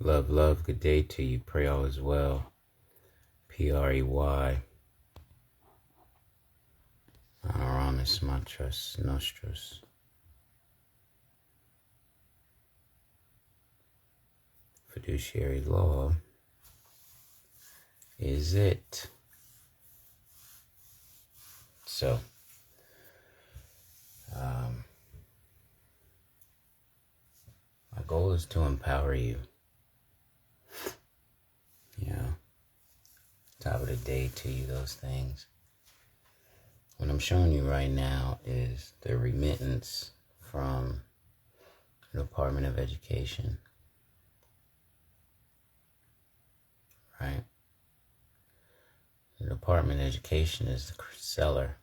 Love, love, good day to you. Pray all is well. Prey. Aronis matras nostros. Fiduciary law is it. So, my goal is to empower you. Top of the day to you, those things. What I'm showing you right now is the remittance from the Department of Education. Right? The Department of Education is the seller.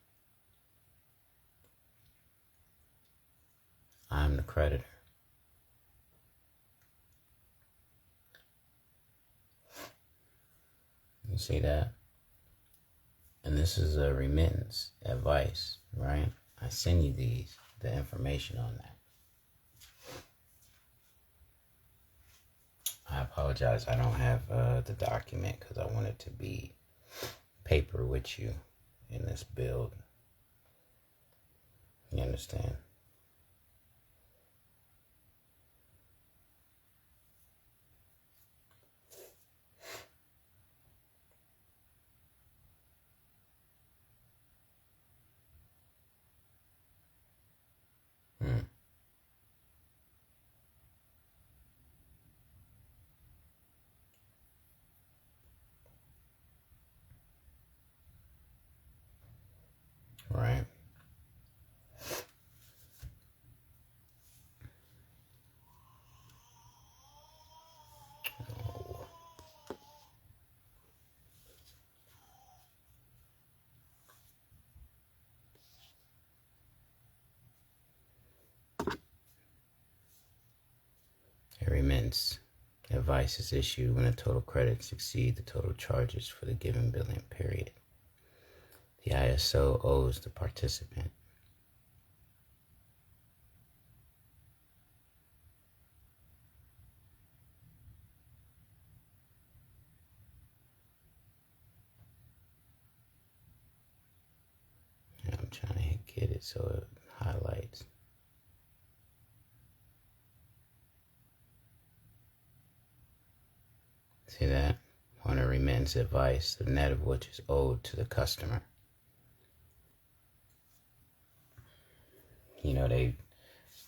I'm the creditor. You see that? And this is a remittance advice, right? I send you the information on that. I apologize, I don't have the document because I want it to be paper with you in this build. You understand? Right. A remittance advice is issued when the total credits exceed the total charges for the given billing period. The ISO owes the participant. And I'm trying to get it so it highlights. See that? On a remittance advice, the net of which is owed to the customer. They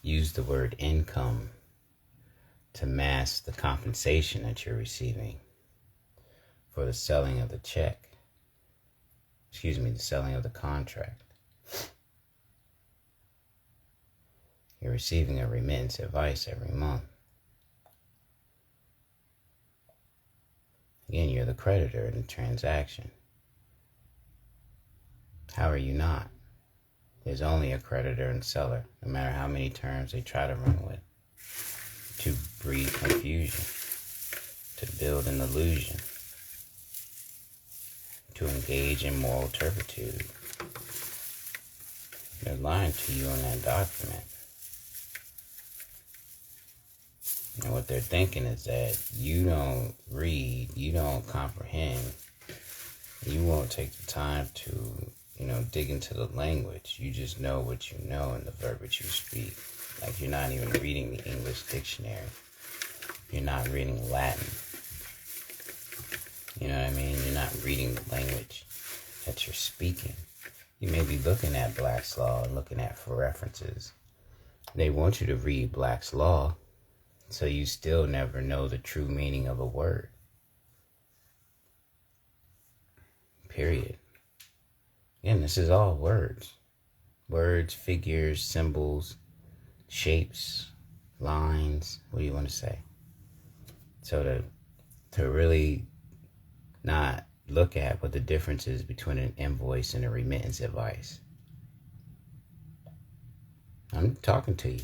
use the word income to mask the compensation that you're receiving for the selling of the check. The selling of the contract. You're receiving a remittance advice every month. Again, you're the creditor in the transaction. How are you not? There's only a creditor and seller, no matter how many terms they try to run with, to breed confusion, to build an illusion, to engage in moral turpitude. They're lying to you on that document. And what they're thinking is that you don't read, you don't comprehend, you won't take the time to dig into the language. You just know what you know and the verbiage you speak. Like you're not even reading the English dictionary. You're not reading Latin. You know what I mean? You're not reading the language that you're speaking. You may be looking at Black's Law and looking at for references. They want you to read Black's Law, so you still never know the true meaning of a word. Period. Again, this is all words. Words, figures, symbols, shapes, lines. What do you want to say? So to really not look at what the difference is between an invoice and a remittance advice. I'm talking to you.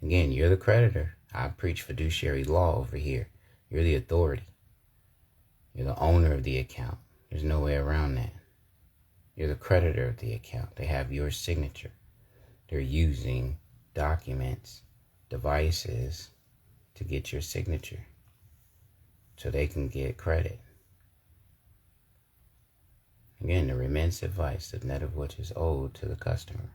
Again, you're the creditor. I preach fiduciary law over here. You're the authority. You're the owner of the account. There's no way around that. You're the creditor of the account. They have your signature. They're using documents, devices to get your signature. so they can get credit. Again, the remittance advice, the net of which is owed to the customer.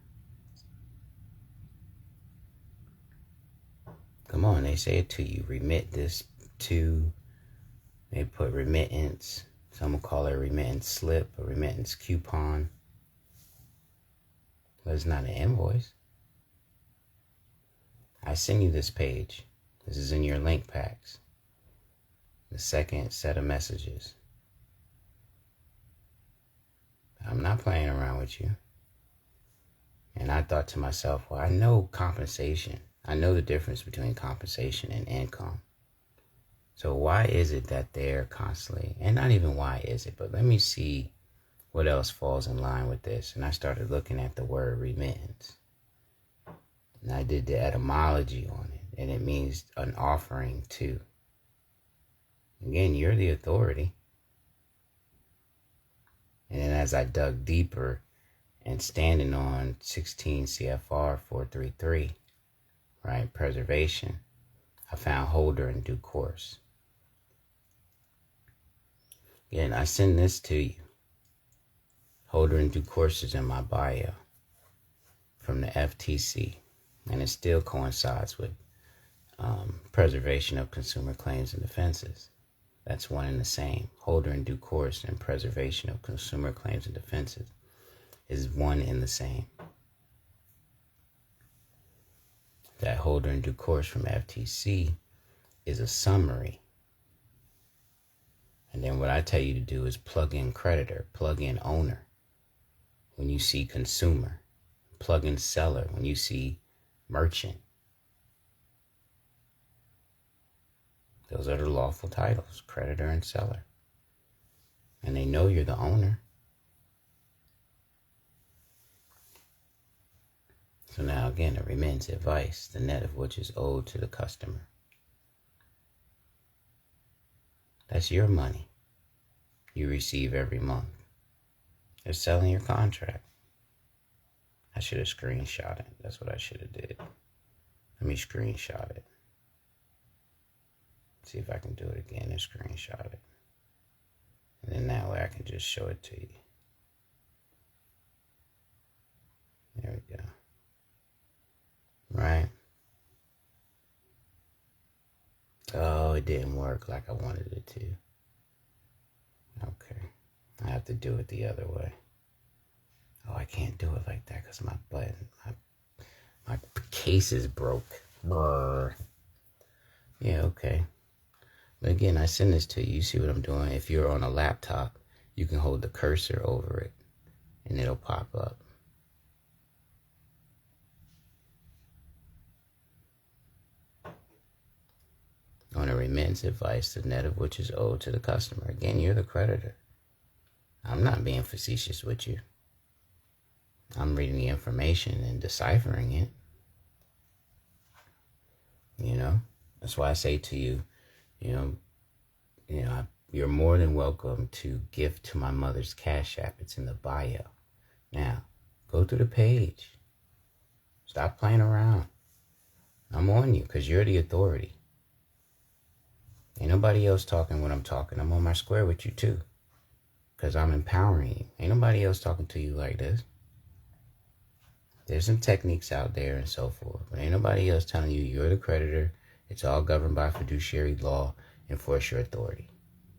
Come on, they say it to you. Remit this to, they put remittance. Some will call it a remittance slip, a remittance coupon. But it's not an invoice. I send you this page. This is in your link packs. The second set of messages. I'm not playing around with you. And I thought to myself, well, I know compensation. I know the difference between compensation and income. So why is it that they're constantly, and not even why is it, but let me see what else falls in line with this. And I started looking at the word remittance. And I did the etymology on it. And it means an offering to. Again, you're the authority. And then as I dug deeper and standing on 16 CFR 433, right, preservation, I found holder in due course. Again, I send this to you. Holder in due course is in my bio from the FTC. And it still coincides with preservation of consumer claims and defenses. That's one and the same. Holder in due course and preservation of consumer claims and defenses is one and the same. That holder in due course from FTC is a summary. And then what I tell you to do is plug in creditor, plug in owner when you see consumer, plug in seller when you see merchant. Those are the lawful titles, creditor and seller. And they know you're the owner. So now again, a remittance advice, the net of which is owed to the customer. That's your money you receive every month. They're selling your contract. I should have screenshot it. That's what I should have did. Let me screenshot it. See if I can do it again and screenshot it. And then that way I can just show it to you. There we go. Right? Oh, it didn't work like I wanted it to. Okay. I have to do it the other way. Oh, I can't do it like that because my button, my case is broke. Brr. Yeah, okay. But again, I send this to you. You see what I'm doing? If you're on a laptop, you can hold the cursor over it and it'll pop up. On a remittance advice, the net of which is owed to the customer. Again, you're the creditor. I'm not being facetious with you. I'm reading the information and deciphering it. You know, that's why I say to you, you're more than welcome to gift to my mother's Cash App. It's in the bio. Now, go through the page. Stop playing around. I'm on you because you're the authority. Ain't nobody else talking when I'm talking. I'm on my square with you too. Because I'm empowering you. Ain't nobody else talking to you like this. There's some techniques out there and so forth. But ain't nobody else telling you you're the creditor. It's all governed by fiduciary law. Enforce your authority.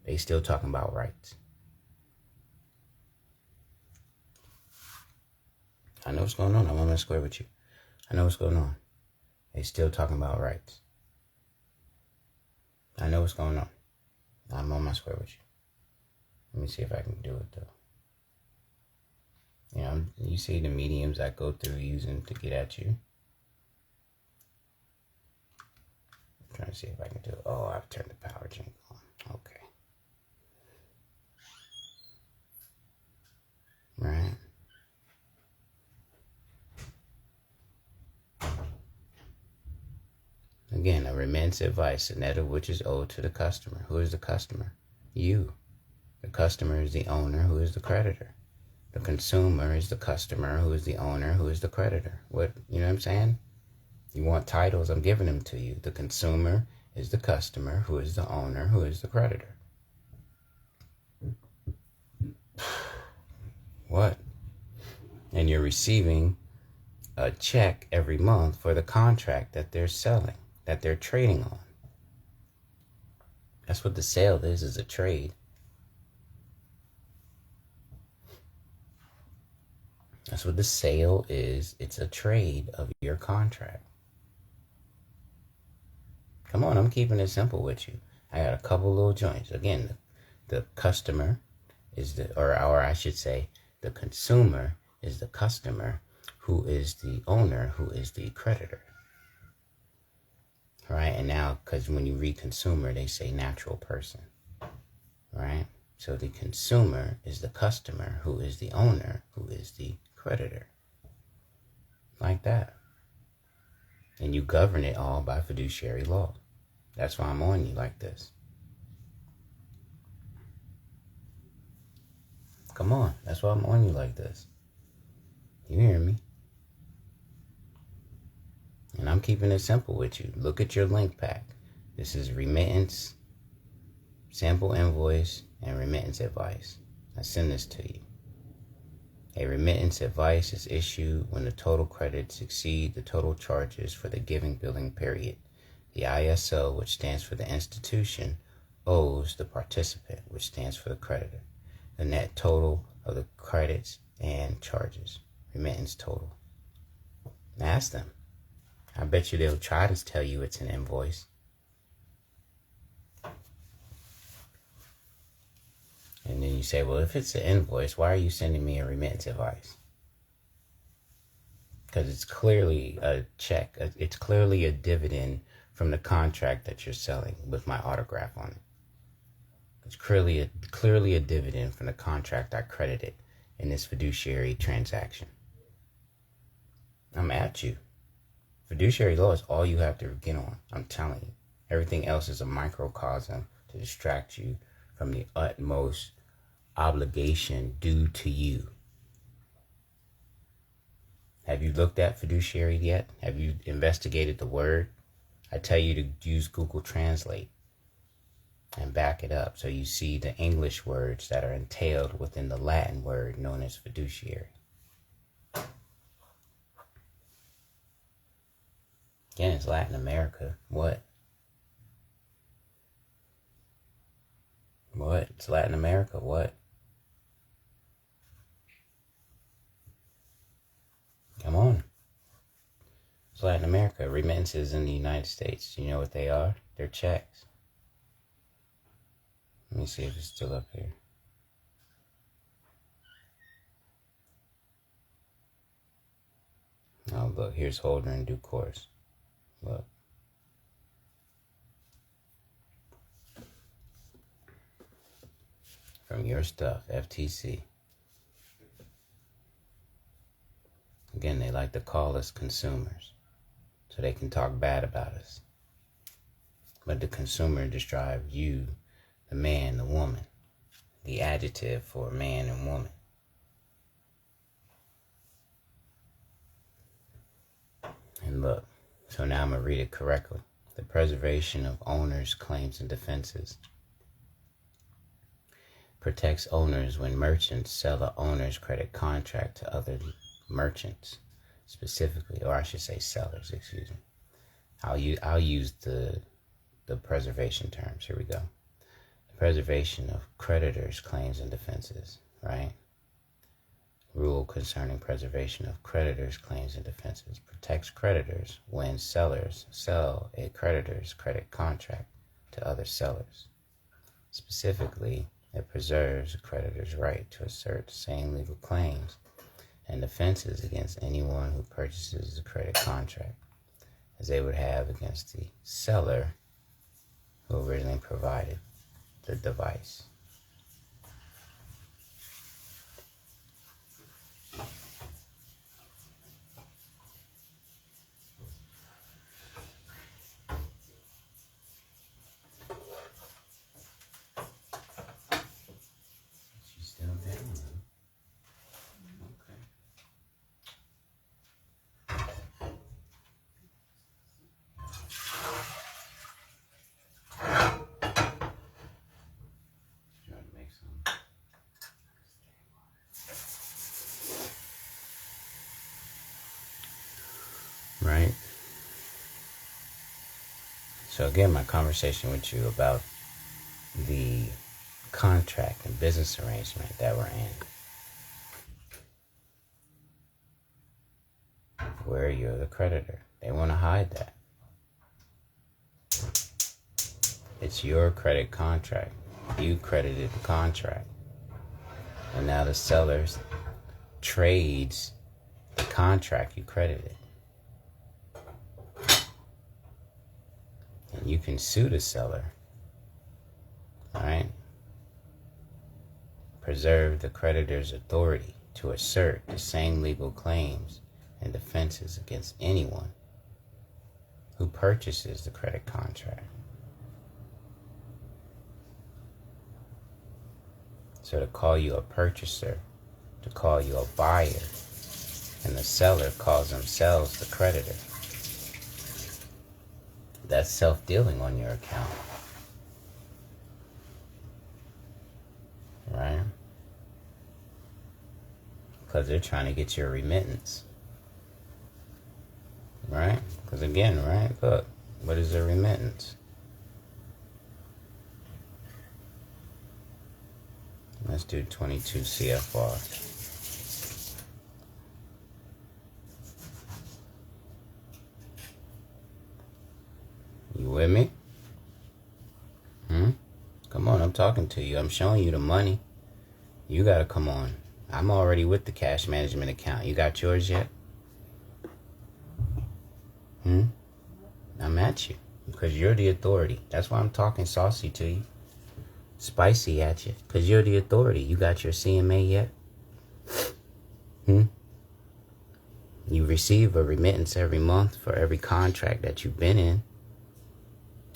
They still talking about rights. I know what's going on. I'm on my square with you. I know what's going on. They still talking about rights. I know what's going on. I'm on my square with you. Let me see if I can do it though. You know, you see the mediums I go through using to get at you. I'm trying to see if I can do it. Oh, I've turned the power jingle on. Okay. Right. Again, a remittance advice, the net of which is owed to the customer. Who is the customer? You. The customer is the owner, who is the creditor. The consumer is the customer, who is the owner, who is the creditor. You know what I'm saying? You want titles, I'm giving them to you. The consumer is the customer, who is the owner, who is the creditor. What? And you're receiving a check every month for the contract that they're selling, that they're trading on. That's what the sale is a trade. That's what the sale is. It's a trade of your contract. Come on, I'm keeping it simple with you. I got a couple little joints. Again, the customer is or I should say, the consumer is the customer, who is the owner, who is the creditor. Right? And now, because when you read consumer, they say natural person. Right? So the consumer is the customer, who is the owner, who is the creditor. Like that. And you govern it all by fiduciary law. That's why I'm on you like this. Come on. That's why I'm on you like this. You hear me? And I'm keeping it simple with you. Look at your link pack. This is remittance, sample invoice, and remittance advice. I send this to you. A remittance advice is issued when the total credits exceed the total charges for the given billing period. The ISO, which stands for the institution, owes the participant, which stands for the creditor, the net total of the credits and charges. Remittance total. Ask them. I bet you they'll try to tell you it's an invoice. And then you say, well, if it's an invoice, why are you sending me a remittance advice? Because it's clearly a check. It's clearly a dividend from the contract that you're selling with my autograph on it. It's clearly a dividend from the contract I credited in this fiduciary transaction. I'm at you. Fiduciary law is all you have to get on. I'm telling you. Everything else is a microcosm to distract you from the utmost obligation due to you. Have you looked at fiduciary yet? Have you investigated the word? I tell you to use Google Translate and back it up so you see the English words that are entailed within the Latin word known as fiduciary. Again, it's Latin America. What? What? It's Latin America. What? Come on. It's Latin America. Remittances in the United States. You know what they are? They're checks. Let me see if it's still up here. Oh, look. Here's holder in due course. Look. From your stuff, FTC. Again, they like to call us consumers, so they can talk bad about us. But the consumer describes you, the man, the woman, the adjective for man and woman. And look, so now I'm going to read it correctly. The preservation of owners' claims and defenses protects owners when merchants sell an owner's credit contract to other merchants, specifically, or I should say sellers, excuse me. I'll use the preservation terms. Here we go. The preservation of creditors' claims and defenses, right? Rule concerning preservation of creditors' claims and defenses protects creditors when sellers sell a creditor's credit contract to other sellers. Specifically, it preserves a creditor's right to assert the same legal claims and defenses against anyone who purchases the credit contract as they would have against the seller who originally provided the device. some. Right? So again, my conversation with you about the contract and business arrangement that we're in, where you're the creditor. They want to hide that. It's your credit contract. You credited the contract. And now the seller trades the contract you credited. And you can sue the seller. Alright? Preserve the creditor's authority to assert the same legal claims and defenses against anyone who purchases the credit contract. So to call you a purchaser, to call you a buyer, and the seller calls themselves the creditor. That's self-dealing on your account. Right? Because they're trying to get your remittance. Right? Because again, right? Look, what is a remittance? Let's do 22 CFR. You with me? Come on, I'm talking to you. I'm showing you the money. You gotta come on. I'm already with the cash management account. You got yours yet? I'm at you. Because you're the authority. That's why I'm talking saucy to you. Spicy at you, because you're the authority. You got your CMA yet? You receive a remittance every month for every contract that you've been in.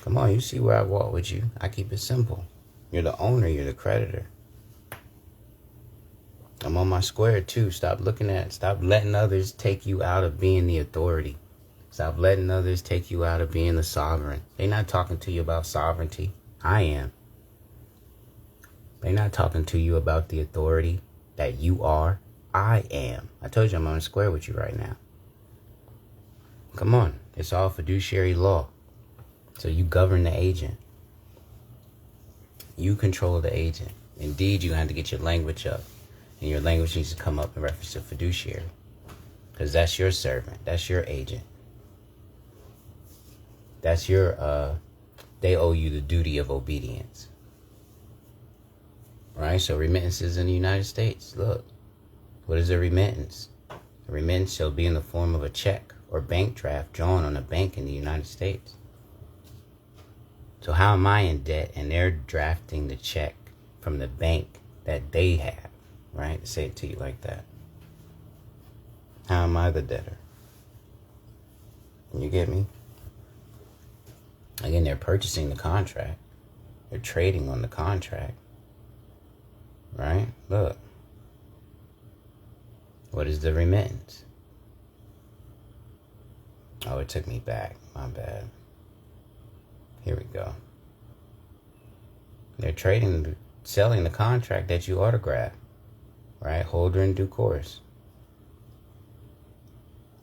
Come on, you see where I walk with you. I keep it simple. You're the owner, you're the creditor. I'm on my square too. Stop letting others take you out of being the authority. Stop letting others take you out of being the sovereign. They're not talking to you about sovereignty. I am. They're not talking to you about the authority that you are. I am. I told you I'm on square with you right now. Come on. It's all fiduciary law. So you govern the agent. You control the agent. Indeed, you have to get your language up. And your language needs to come up in reference to fiduciary. Because that's your servant. That's your agent. That's your, they owe you the duty of obedience. Right? So remittances in the United States. Look, what is a remittance? A remittance shall be in the form of a check or bank draft drawn on a bank in the United States. So how am I in debt and they're drafting the check from the bank that they have? Right? Say it to you like that. How am I the debtor? You get me? Again, they're purchasing the contract. They're trading on the contract. Right? Look. What is the remittance? Oh, it took me back. My bad. Here we go. They're selling the contract that you autographed. Right? Holder in due course.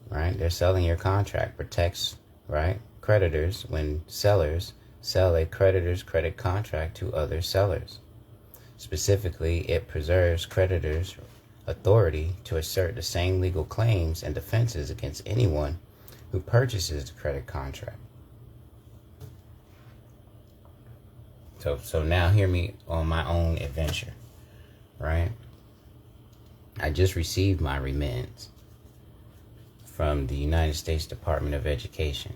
Right? They're selling your contract. Protects, right, creditors when sellers sell a creditor's credit contract to other sellers. Specifically, it preserves creditors' authority to assert the same legal claims and defenses against anyone who purchases the credit contract. So now hear me on my own adventure, right? I just received my remittance from the United States Department of Education,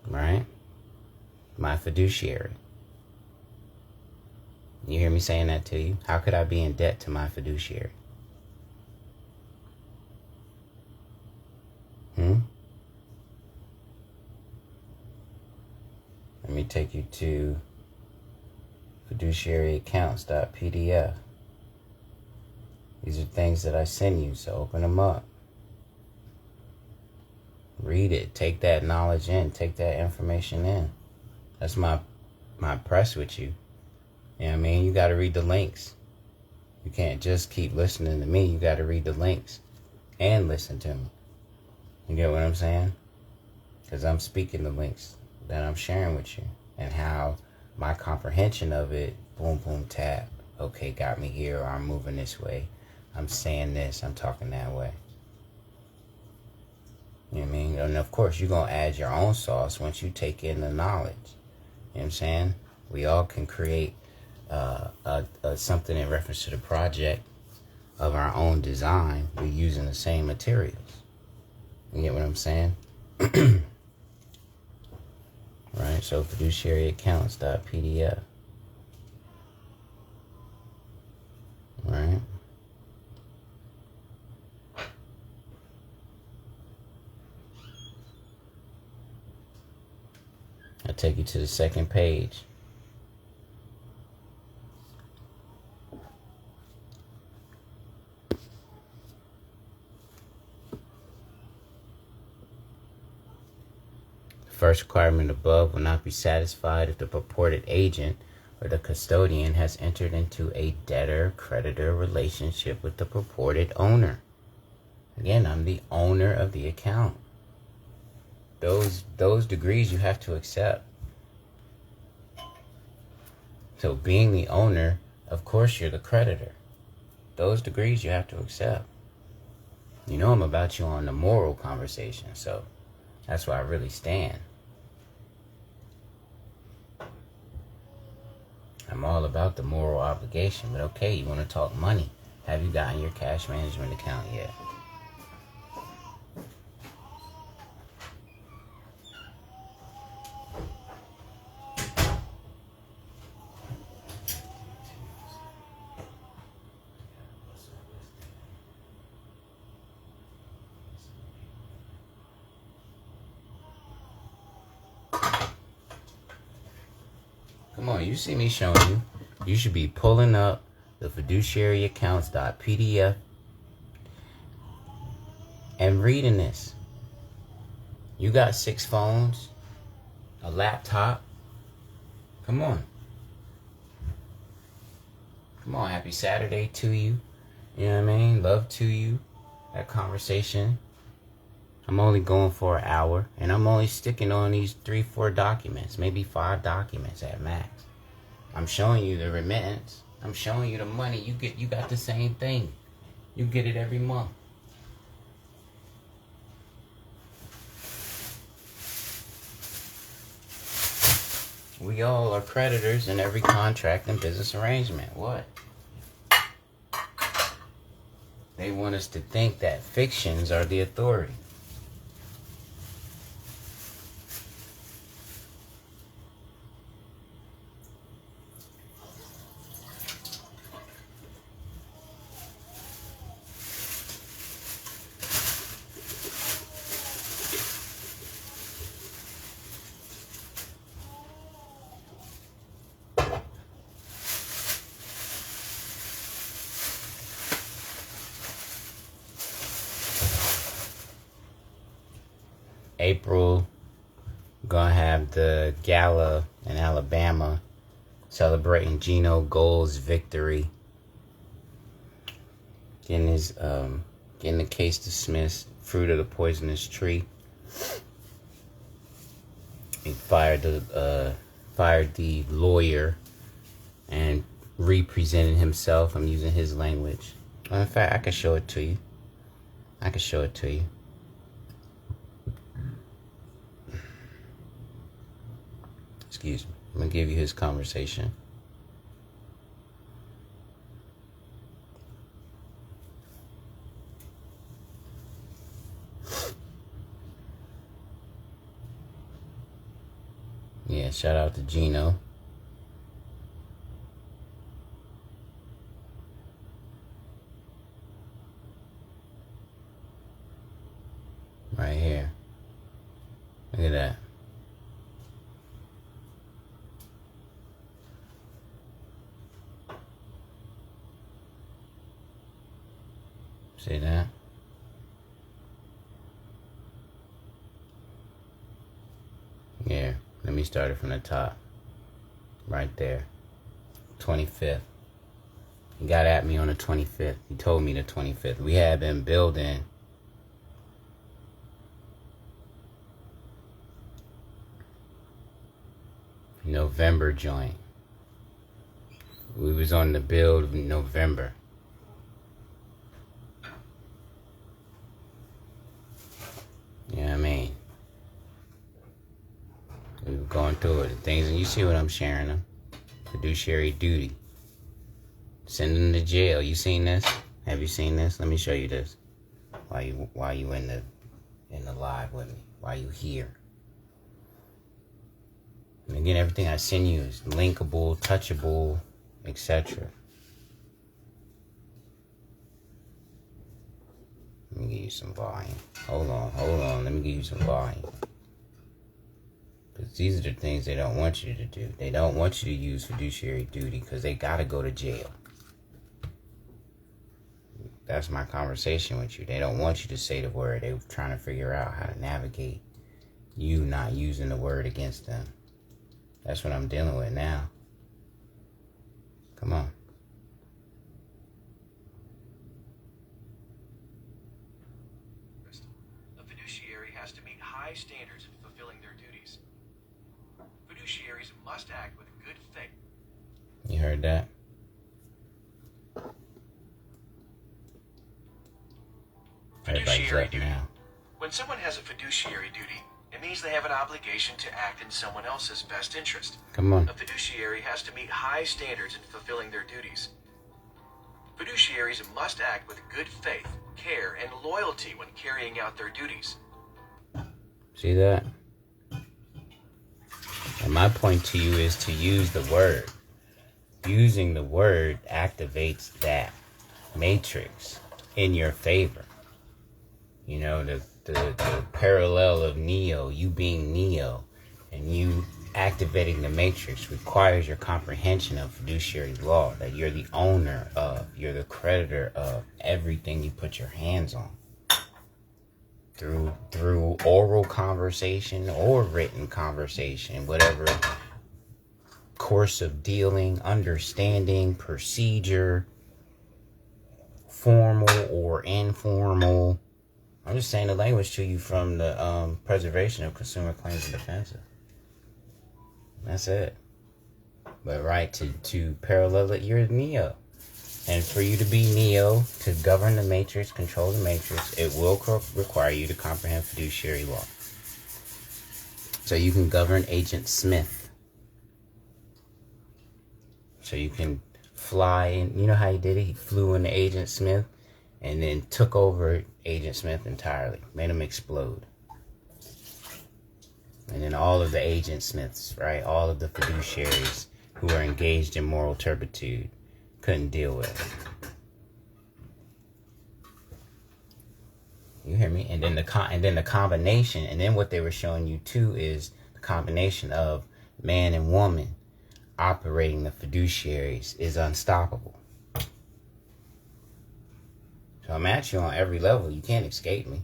right? My fiduciary. You hear me saying that to you? How could I be in debt to my fiduciary? Let me take you to fiduciaryaccounts.pdf. These are things that I send you, so open them up. Read it. Take that knowledge in. Take that information in. That's my press with you. You know what I mean? You got to read the links. You can't just keep listening to me. You got to read the links and listen to me. You get what I'm saying? Because I'm speaking the links that I'm sharing with you and how my comprehension of it, boom, boom, tap. Okay, got me here, or I'm moving this way. I'm saying this, I'm talking that way. You know what I mean? And of course, you're going to add your own sauce once you take in the knowledge. You know what I'm saying? We all can create something in reference to the project of our own design. We're using the same materials. You get what I'm saying? Right? So fiduciary accounts.pdf. Right? I'll take you to the second page. The first requirement above will not be satisfied if the purported agent or the custodian has entered into a debtor-creditor relationship with the purported owner. Again, I'm the owner of the account. Those degrees you have to accept. So being the owner, of course you're the creditor. Those degrees you have to accept. You know I'm about you on the moral conversation, so that's where I really stand. I'm all about the moral obligation, but okay, you want to talk money. Have you gotten your cash management account yet? Come on, you see me showing you. You should be pulling up the fiduciary accounts.pdf and reading this. You got 6 phones, a laptop. Come on. Come on, happy Saturday to you. You know what I mean? Love to you. That conversation. I'm only going for an hour, and I'm only sticking on these 3-4 documents, maybe 5 documents at max. I'm showing you the remittance. I'm showing you the money. You got the same thing. You get it every month. We all are creditors in every contract and business arrangement. What? They want us to think that fictions are the authority. April, gonna have the gala in Alabama celebrating Gino Gold's victory. Getting the case dismissed, fruit of the poisonous tree. He fired the lawyer and represented himself. I'm using his language. In fact, I can show it to you. Excuse me. I'm going to give you his conversation. Yeah, shout out to Gino. Right here. Look at that. See that? Yeah, let me start it from the top. Right there. 25th. He got at me on the 25th. He told me the 25th. We had been building November joint. We was on the build in November. You know what I mean? We were going through it. The things, and you see what I'm sharing them. Fiduciary duty. Send them to jail. You seen this? Have you seen this? Let me show you this. Why you in the live with me? Why you here? And again, everything I send you is linkable, touchable, etc. Let me give you some volume. Hold on. Let me give you some volume. Because these are the things they don't want you to do. They don't want you to use fiduciary duty because they got to go to jail. That's my conversation with you. They don't want you to say the word. They're trying to figure out how to navigate you not using the word against them. That's what I'm dealing with now. Come on. A fiduciary has to meet high standards in fulfilling their duties. Fiduciaries must act with good faith. You heard that? Fiduciary duty. Now. When someone has a fiduciary duty, it means they have an obligation to act in someone else's best interest. Come on. A fiduciary has to meet high standards in fulfilling their duties. Fiduciaries must act with good faith, care, and loyalty when carrying out their duties. See that? And my point to you is to use the word. Using the word activates that matrix in your favor. You know, the parallel of Neo, you being Neo, and you activating the matrix requires your comprehension of fiduciary law, that you're the owner of, you're the creditor of everything you put your hands on. Through oral conversation or written conversation, whatever course of dealing, understanding, procedure, formal or informal. I'm just saying the language to you from the preservation of consumer claims and defenses. That's it. But right, to parallel it, you're Neo. And for you to be Neo, to govern the matrix, control the matrix, it will require you to comprehend fiduciary law. So you can govern Agent Smith. So you can fly in. You know how he did it? He flew into Agent Smith and then took over Agent Smith entirely. Made him explode. And then all of the Agent Smiths, right? All of the fiduciaries who are engaged in moral turpitude couldn't deal with it. You hear me? And then the combination, and then what they were showing you too is the combination of man and woman operating the fiduciaries is unstoppable. So I'm at you on every level. You can't escape me.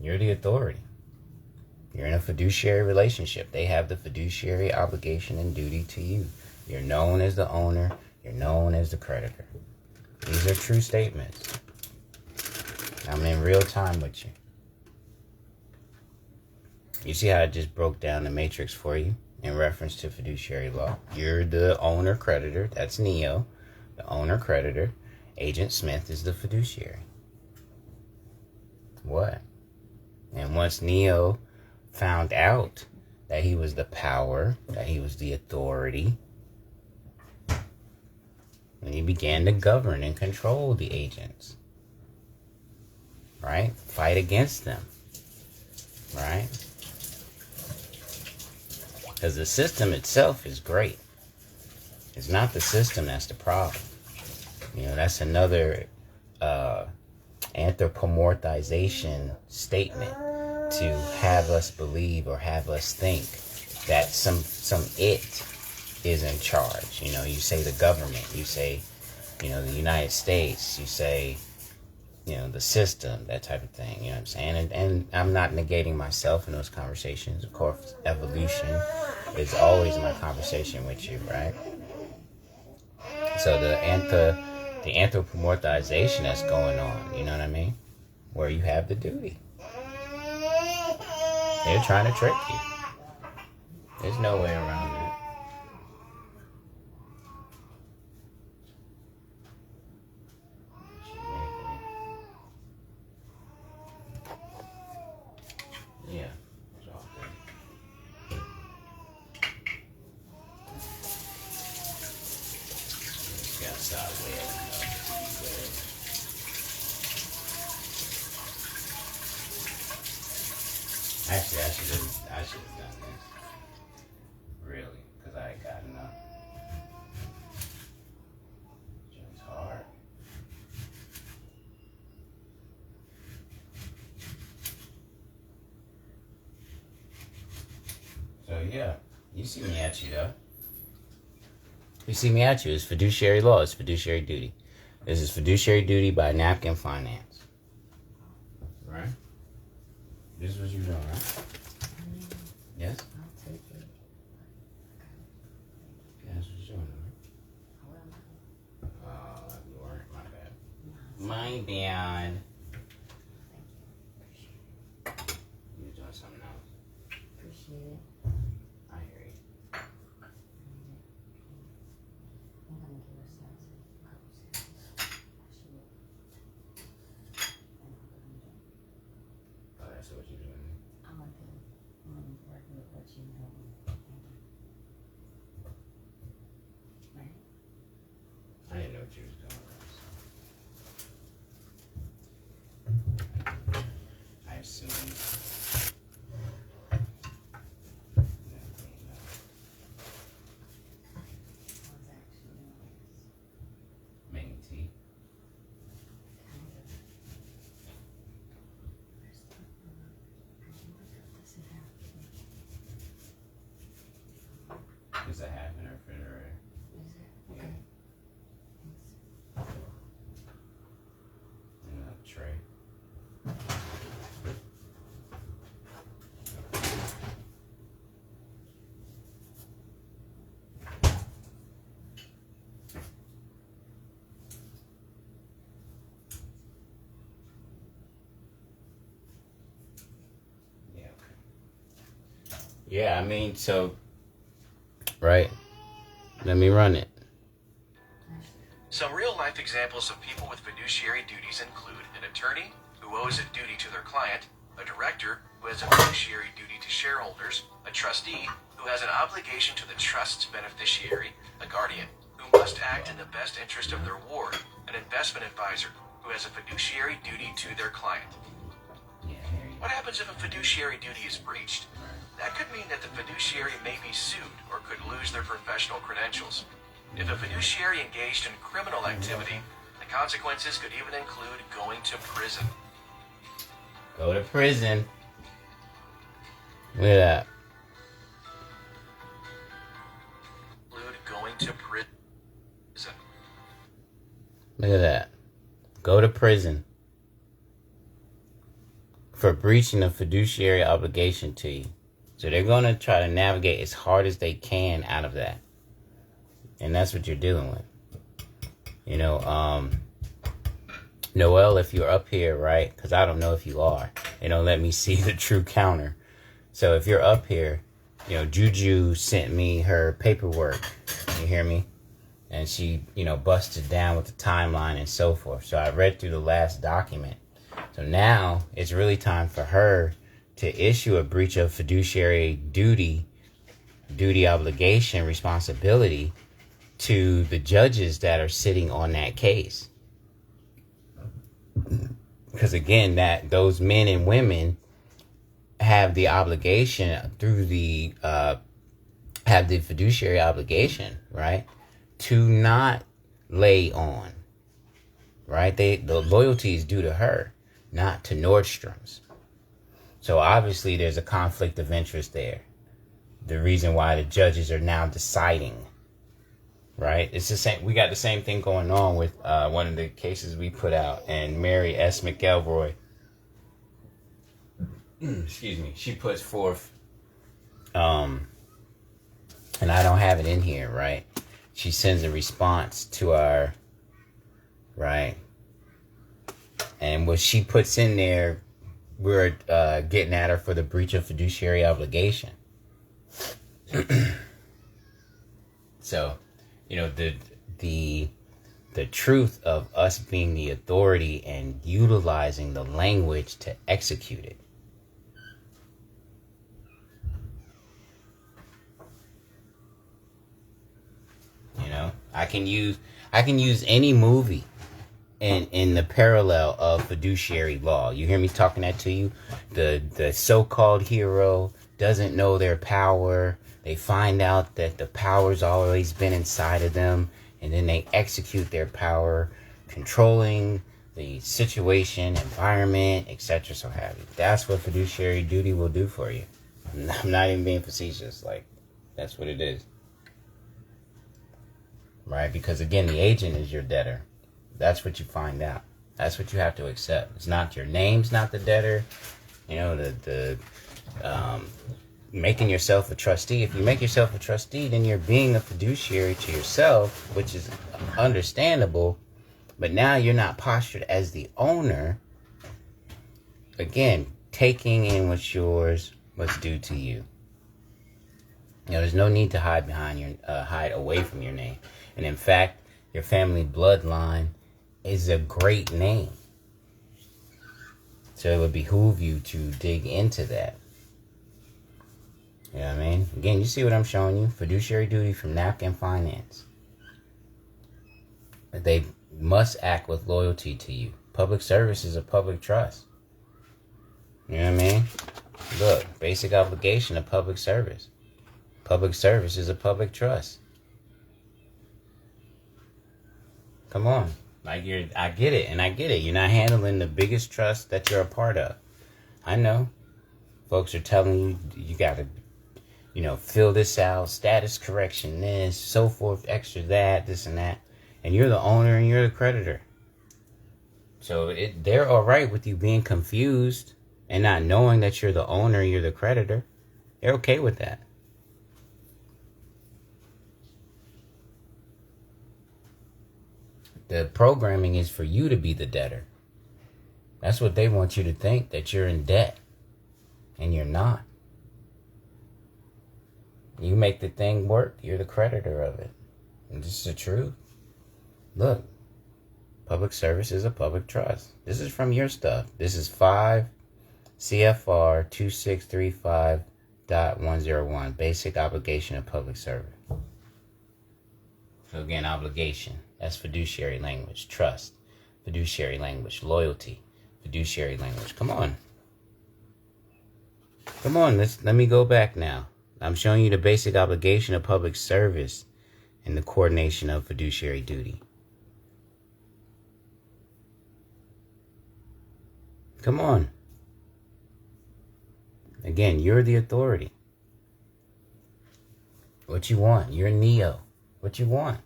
You're the authority. You're in a fiduciary relationship. They have the fiduciary obligation and duty to you. You're known as the owner. You're known as the creditor. These are true statements. I'm in real time with you. You see how I just broke down the matrix for you in reference to fiduciary law? You're the owner creditor. That's Neo. The owner creditor. Agent Smith is the fiduciary. What? And once Neo found out that he was the power, that he was the authority, and he began to govern and control the agents. Right? Fight against them. Right? Because the system itself is great. It's not the system that's the problem. You know, that's another anthropomorphization statement to have us believe or have us think that some it is in charge. You know, you say the government, you say, you know, the United States, you say, you know, the system, that type of thing. You know what I'm saying? And I'm not negating myself in those conversations. Of course, evolution is always my conversation with you, right? So the anthropomorphization that's going on, you know what I mean? Where you have the duty. They're trying to trick you. There's no way around that. Yeah. It's all good. Just gotta stop waiting. Actually, I should have done this. Really, because I ain't got enough. It's hard. So yeah, you see me at you though. You see me at you. It's fiduciary law. It's fiduciary duty. This is fiduciary duty by napkin finance. Right? This is what you're doing, right? Yes? I'll take it. Yeah, that's what you're doing, right? Oh, you weren't. My bad. My bad. You were doing something else. Appreciate it. I hear you. I'm gonna give us that to Oh, that's what you're doing. I'm gonna work with what you know. Right? I didn't know what you was doing. I assume. What's actually Making tea. kind of. Is that half in her refrigerator? Is it? Yeah. Okay. In a tray. Yeah, okay. Yeah, I mean, so, right. Let me run it. Some real-life examples of people with fiduciary duties include an attorney who owes a duty to their client, a director who has a fiduciary duty to shareholders, a trustee who has an obligation to the trust's beneficiary, a guardian who must act in the best interest of their ward, an investment advisor who has a fiduciary duty to their client. Yeah, I hear you. What happens if a fiduciary duty is breached? That could mean that the fiduciary may be sued or could lose their professional credentials. If a fiduciary engaged in criminal activity, the consequences could even include going to prison. Go to prison. Look at that. Include going to prison. Look at that. Go to prison for breaching a fiduciary obligation to you. So they're going to try to navigate as hard as they can out of that. And that's what you're dealing with. You know, Noel, if you're up here, right? Because I don't know if you are. They don't let me see the true counter. So if you're up here, you know, Juju sent me her paperwork. You hear me? And she, you know, busted down with the timeline and so forth. So I read through the last document. So now it's really time for her to issue a breach of fiduciary duty obligation, responsibility to the judges that are sitting on that case. Because again, that those men and women have the obligation through the have the fiduciary obligation, right, to not lay on, right? The loyalty is due to her, not to Nordstrom's. So obviously there's a conflict of interest there. The reason why the judges are now deciding, right? It's the same. We got the same thing going on with one of the cases we put out, and Mary S. McElroy, excuse me, she puts forth, and I don't have it in here, right? she sends a response to our, right? And what she puts in there, we're getting at her for the breach of fiduciary obligation. So, the truth of us being the authority and utilizing the language to execute it. I can use any movie in the parallel of fiduciary law. You hear me talking that to you? The so-called hero doesn't know their power. They find out that the power's always been inside of them, and then they execute their power, controlling the situation, environment, etc. So have you. That's what fiduciary duty will do for you. I'm not even being facetious. Like, that's what it is. Right? Because again, the agent is your debtor. That's what you find out. That's what you have to accept. It's not your name's not the debtor. The making yourself a trustee. If you make yourself a trustee, then you're being a fiduciary to yourself, which is understandable. But now you're not postured as the owner. Again, taking in what's yours, what's due to you. There's no need to hide hide away from your name. And in fact, your family bloodline is a great name. So it would behoove you to dig into that. You know what I mean? Again, you see what I'm showing you? Fiduciary duty from Napkin Finance. They must act with loyalty to you. Public service is a public trust. You know what I mean? Look, basic obligation of public service. Public service is a public trust. Come on. I get it. You're not handling the biggest trust that you're a part of. I know. Folks are telling you, you got to, fill this out, status correction this, so forth, extra that, this and that. And you're the owner and you're the creditor. So they're all right with you being confused and not knowing that you're the owner and you're the creditor. They're okay with that. The programming is for you to be the debtor. That's what they want you to think, that you're in debt. And you're not. You make the thing work, you're the creditor of it. And this is the truth. Look, public service is a public trust. This is from your stuff. This is 5 CFR 2635.101, basic obligation of public service. So again, obligation. That's fiduciary language. Trust. Fiduciary language. Loyalty. Fiduciary language. Come on. Let me go back now. I'm showing you the basic obligation of public service and the coordination of fiduciary duty. Come on. Again, you're the authority. What you want? You're Neo. What you want?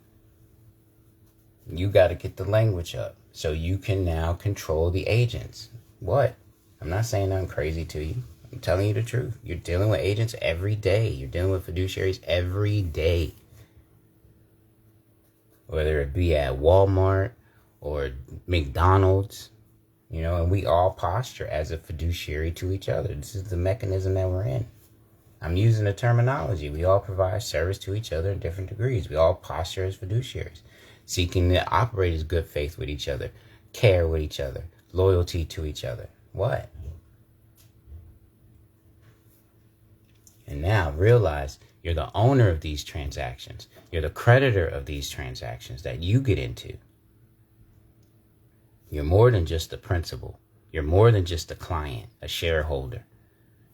You got to get the language up so you can now control the agents. What? I'm not saying nothing crazy to you. I'm telling you the truth. You're dealing with agents every day. You're dealing with fiduciaries every day. Whether it be at Walmart or McDonald's, and we all posture as a fiduciary to each other. This is the mechanism that we're in. I'm using the terminology. We all provide service to each other in different degrees. We all posture as fiduciaries, seeking to operate as good faith with each other, care with each other, loyalty to each other. What? And now realize you're the owner of these transactions. You're the creditor of these transactions that you get into. You're more than just a principal. You're more than just a client, a shareholder.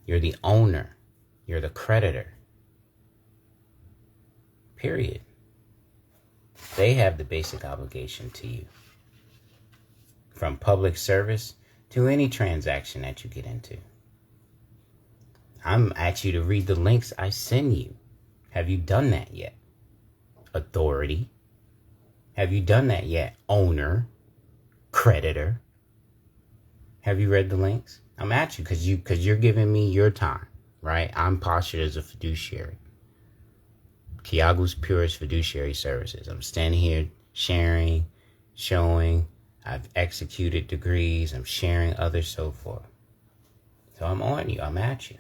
You're the owner. You're the creditor. Period. They have the basic obligation to you. From public service to any transaction that you get into. I'm asking you to read the links I send you. Have you done that yet? Authority. Have you done that yet? Owner. Creditor. Have you read the links? I'm at you because you're giving me your time, right? I'm postured as a fiduciary. Kiagu's purest fiduciary services. I'm standing here sharing, showing. I've executed degrees. I'm sharing others, so forth. So I'm on you. I'm at you.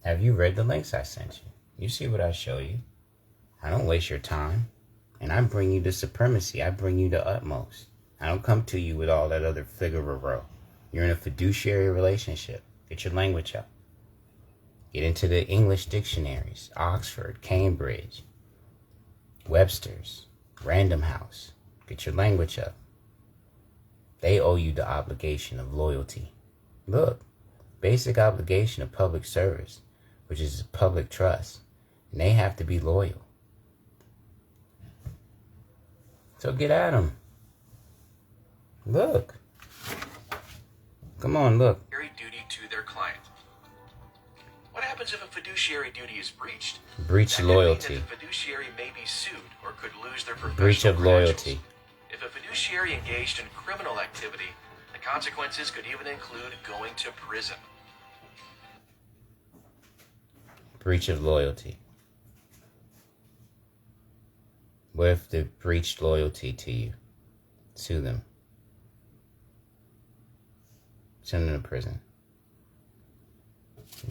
Have you read the links I sent you? You see what I show you. I don't waste your time. And I bring you the supremacy. I bring you the utmost. I don't come to you with all that other figure. You're in a fiduciary relationship. Get your language up. Get into the English dictionaries. Oxford, Cambridge, Webster's, Random House. Get your language up. They owe you the obligation of loyalty. Look, basic obligation of public service, which is public trust. And they have to be loyal. So get at them. Look. Come on, look. Fiduciary duty to their client. What happens if a fiduciary duty is breached? Breach loyalty. The fiduciary may be sued or could lose their professional Breach of credentials. loyalty. If a fiduciary engaged in criminal activity, the consequences could even include going to prison. Breach of loyalty. What if they breached loyalty to you? Sue them. Send them to prison.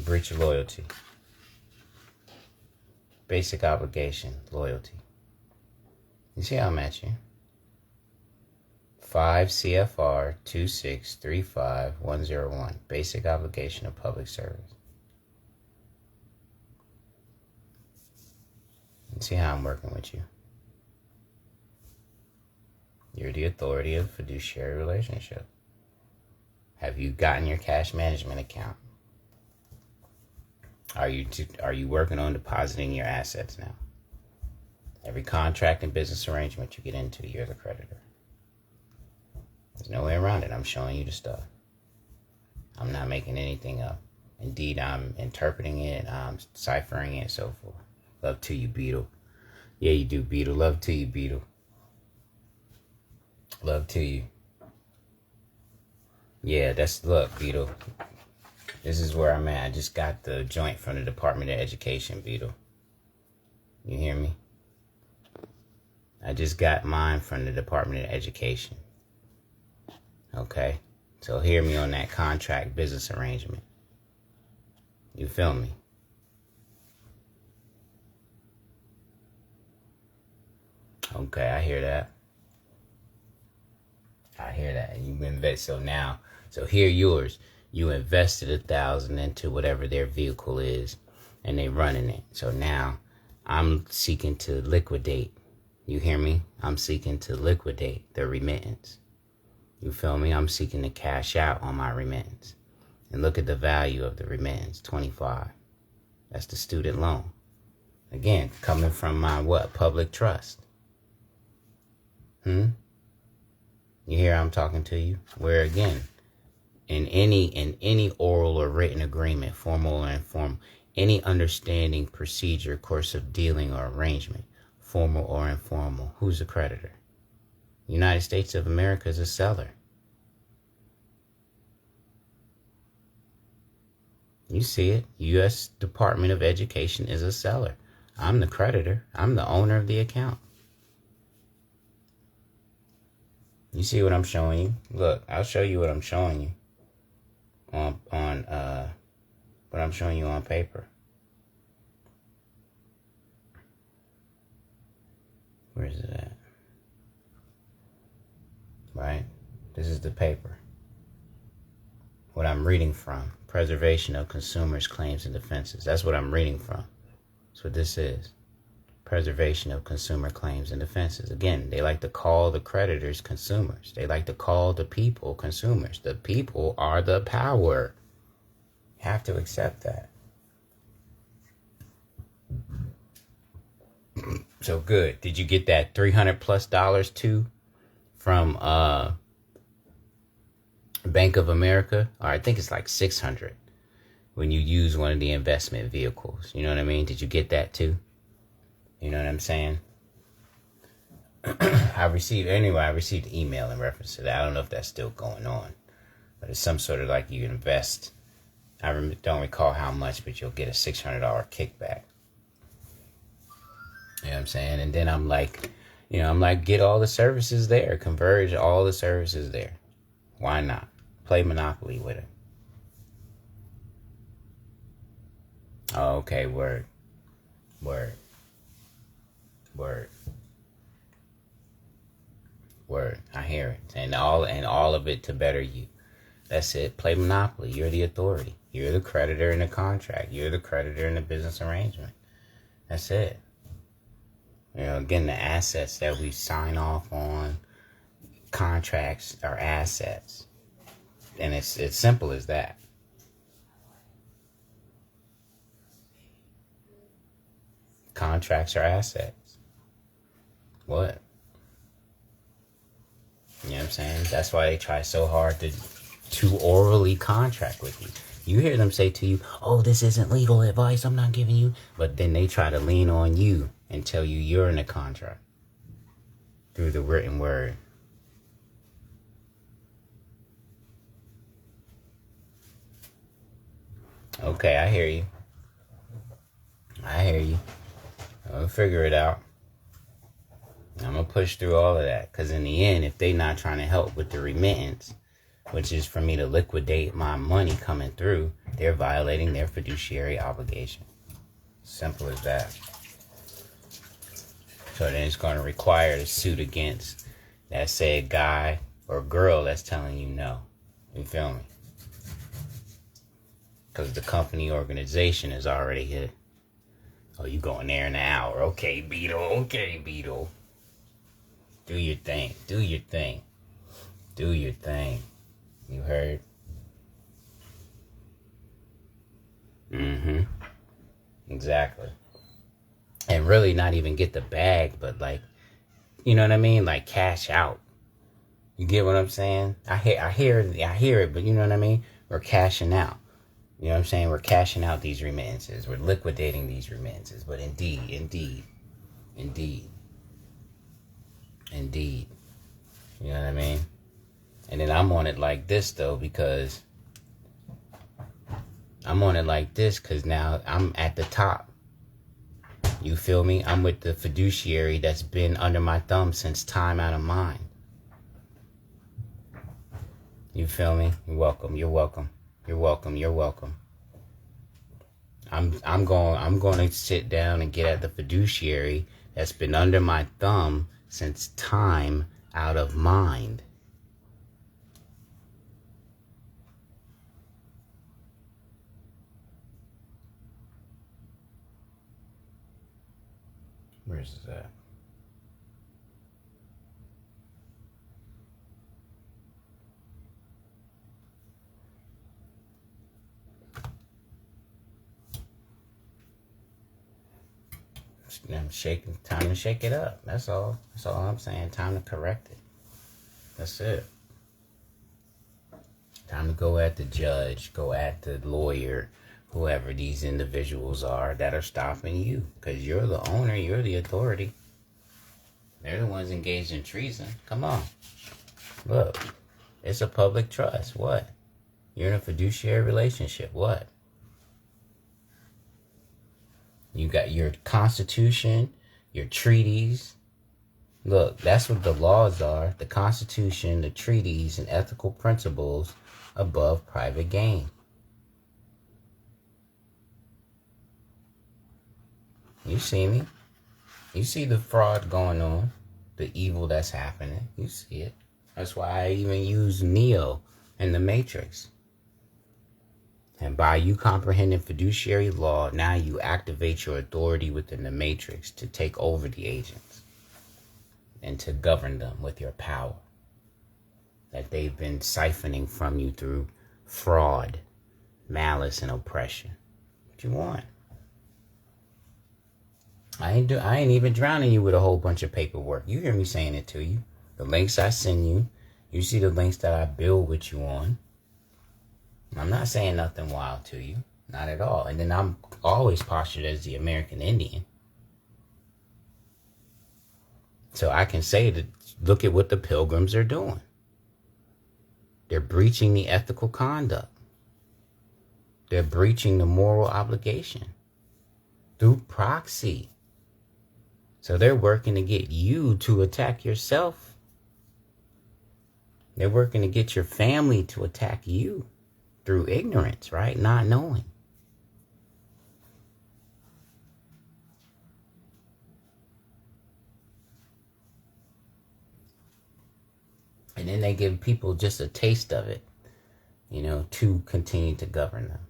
Breach of loyalty. Basic obligation, loyalty. You see how I'm at you? 5 CFR 2635101. Basic obligation of public service. You see how I'm working with you? You're the authority of fiduciary relationship. Have you gotten your cash management account? Are you working on depositing your assets now? Every contract and business arrangement you get into, you're the creditor. There's no way around it. I'm showing you the stuff. I'm not making anything up. Indeed, I'm interpreting it, I'm ciphering it, and so forth. Love to you, Beetle. Yeah, you do, Beetle. Love to you, Beetle. Love to you. Yeah, look, Beetle. This is where I'm at. I just got the joint from the Department of Education, Beetle. You hear me? I just got mine from the Department of Education. Okay? So hear me on that contract business arrangement. You feel me? Okay, I hear that. I hear that. You invest. So here yours. You invested $1,000 into whatever their vehicle is, and they running it. So now I'm seeking to liquidate. You hear me? I'm seeking to liquidate the remittance. You feel me? I'm seeking to cash out on my remittance. And look at the value of the remittance, 25. That's the student loan. Again, coming from my what? Public trust. You hear I'm talking to you? Where again, in any oral or written agreement, formal or informal, any understanding, procedure, course of dealing or arrangement, formal or informal, who's the creditor? United States of America is a seller. You see it. U.S. Department of Education is a seller. I'm the creditor. I'm the owner of the account. You see what I'm showing you? Look, I'll show you what I'm showing you on what I'm showing you on paper. Where is it at? Right? This is the paper. What I'm reading from. Preservation of Consumers' Claims and Defenses. That's what I'm reading from. That's what this is. Preservation of consumer claims and defenses. Again, they like to call the creditors consumers. They like to call the people consumers. The people are the power. You have to accept that. So good. Did you get that $300+ too from Bank of America? Or I think it's like $600 when you use one of the investment vehicles. You know what I mean? Did you get that too? You know what I'm saying? I received an email in reference to that. I don't know if that's still going on, but it's some sort of like you invest. I don't recall how much, but you'll get a $600 kickback. You know what I'm saying? And then I'm like, get all the services there, converge all the services there. Why not? Play Monopoly with it. Oh, okay, word. Word. Word. Word. I hear it. And all of it to better you. That's it. Play Monopoly. You're the authority. You're the creditor in the contract. You're the creditor in the business arrangement. That's it. Again, the assets that we sign off on, contracts are assets. And it's simple as that. Contracts are assets. What? You know what I'm saying? That's why they try so hard to orally contract with you. You hear them say to you, oh, this isn't legal advice, I'm not giving you. But then they try to lean on you and tell you you're in a contract through the written word. Okay, I hear you. I'm going to figure it out. I'm going to push through all of that. Because in the end, if they not trying to help with the remittance, which is for me to liquidate my money coming through, they're violating their fiduciary obligation. Simple as that. So then it's going to require a suit against that said guy or girl that's telling you no. You feel me? Because the company organization is already here. Oh, you going there in an hour. Okay, Beetle. Okay, Beetle. Do your thing. Do your thing. Do your thing. You heard? Mm-hmm. Exactly. And really not even get the bag, but like, you know what I mean? Like cash out. You get what I'm saying? I hear it, but you know what I mean? We're cashing out. You know what I'm saying? We're cashing out these remittances. We're liquidating these remittances. But indeed. You know what I mean? And then I'm on it like this, though, because now I'm at the top. You feel me? I'm with the fiduciary that's been under my thumb since time out of mind. You feel me? You're welcome. You're welcome. You're welcome. You're welcome. I'm going to sit down and get at the fiduciary that's been under my thumb since time out of mind. Where's that? I'm shaking. Time to shake it up. That's all. That's all I'm saying. Time to correct it. That's it. Time to go at the judge, go at the lawyer, whoever these individuals are that are stopping you. Because you're the owner, you're the authority. They're the ones engaged in treason. Come on. Look, it's a public trust. What? You're in a fiduciary relationship. What? You got your constitution, your treaties. Look, that's what the laws are. The constitution, the treaties, and ethical principles above private gain. You see me? You see the fraud going on, the evil that's happening. You see it. That's why I even use Neo in the Matrix. And by you comprehending fiduciary law, now you activate your authority within the Matrix to take over the agents and to govern them with your power that they've been siphoning from you through fraud, malice, and oppression. What you want? I ain't even drowning you with a whole bunch of paperwork. You hear me saying it to you. The links I send you, you see the links that I build with you on. I'm not saying nothing wild to you. Not at all. And then I'm always postured as the American Indian. So I can say that, look at what the pilgrims are doing. They're breaching the ethical conduct. They're breaching the moral obligation through proxy. So they're working to get you to attack yourself. They're working to get your family to attack you through ignorance, right? Not knowing. And then they give people just a taste of it, to continue to govern them.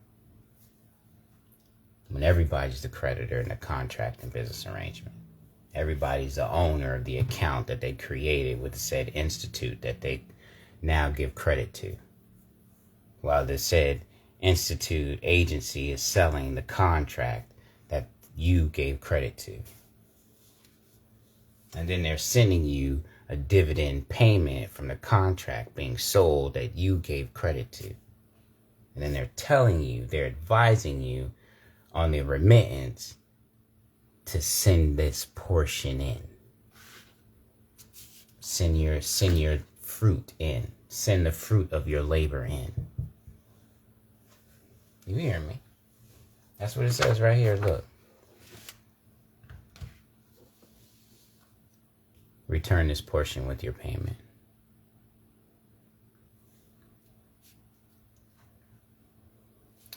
When everybody's the creditor in the contract and business arrangement. Everybody's the owner of the account that they created with the said institute that they now give credit to. While the said institute agency is selling the contract that you gave credit to. And then they're sending you a dividend payment from the contract being sold that you gave credit to. And then they're telling you, they're advising you on the remittance to send this portion in. Send your fruit in. Send the fruit of your labor in. You hear me? That's what it says right here. Look. Return this portion with your payment.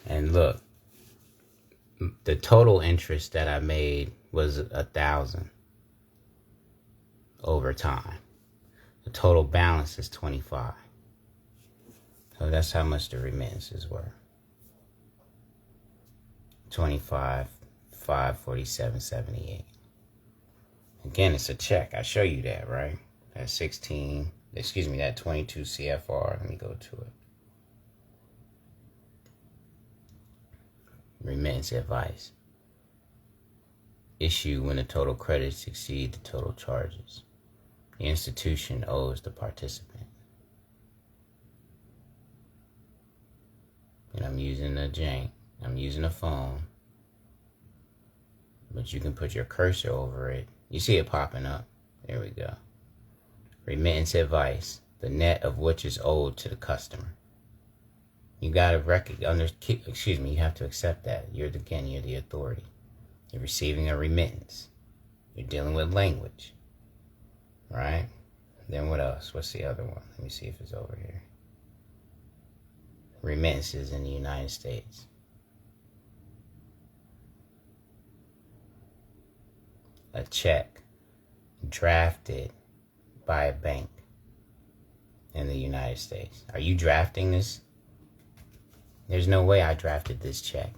And look, the total interest that I made was 1,000 over time. The total balance is 25. So that's how much the remittances were. 25, 547.78. Again, it's a check. I show you that, right? That 22 CFR. Let me go to it. Remittance advice. Issue when the total credits exceed the total charges. The institution owes the participant. And I'm using a jank. I'm using a phone. But you can put your cursor over it. You see it popping up. There we go. Remittance advice. The net of which is owed to the customer. You gotta you have to accept that. You're the authority. You're receiving a remittance. You're dealing with language. Right? Then what else? What's the other one? Let me see if it's over here. Remittances in the United States. A check drafted by a bank in the United States. Are you drafting this? There's no way I drafted this check.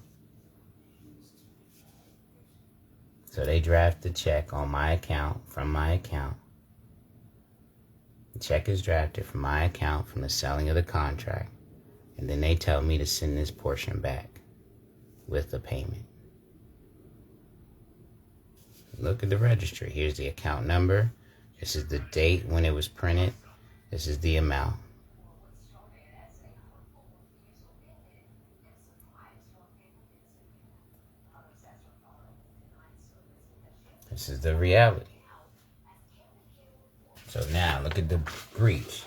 So they draft the check on my account, from my account. The check is drafted from my account from the selling of the contract. And then they tell me to send this portion back with the payment. Look at the registry. Here's the account number. This is the date when it was printed. This is the amount. This is the reality. So now look at the breach.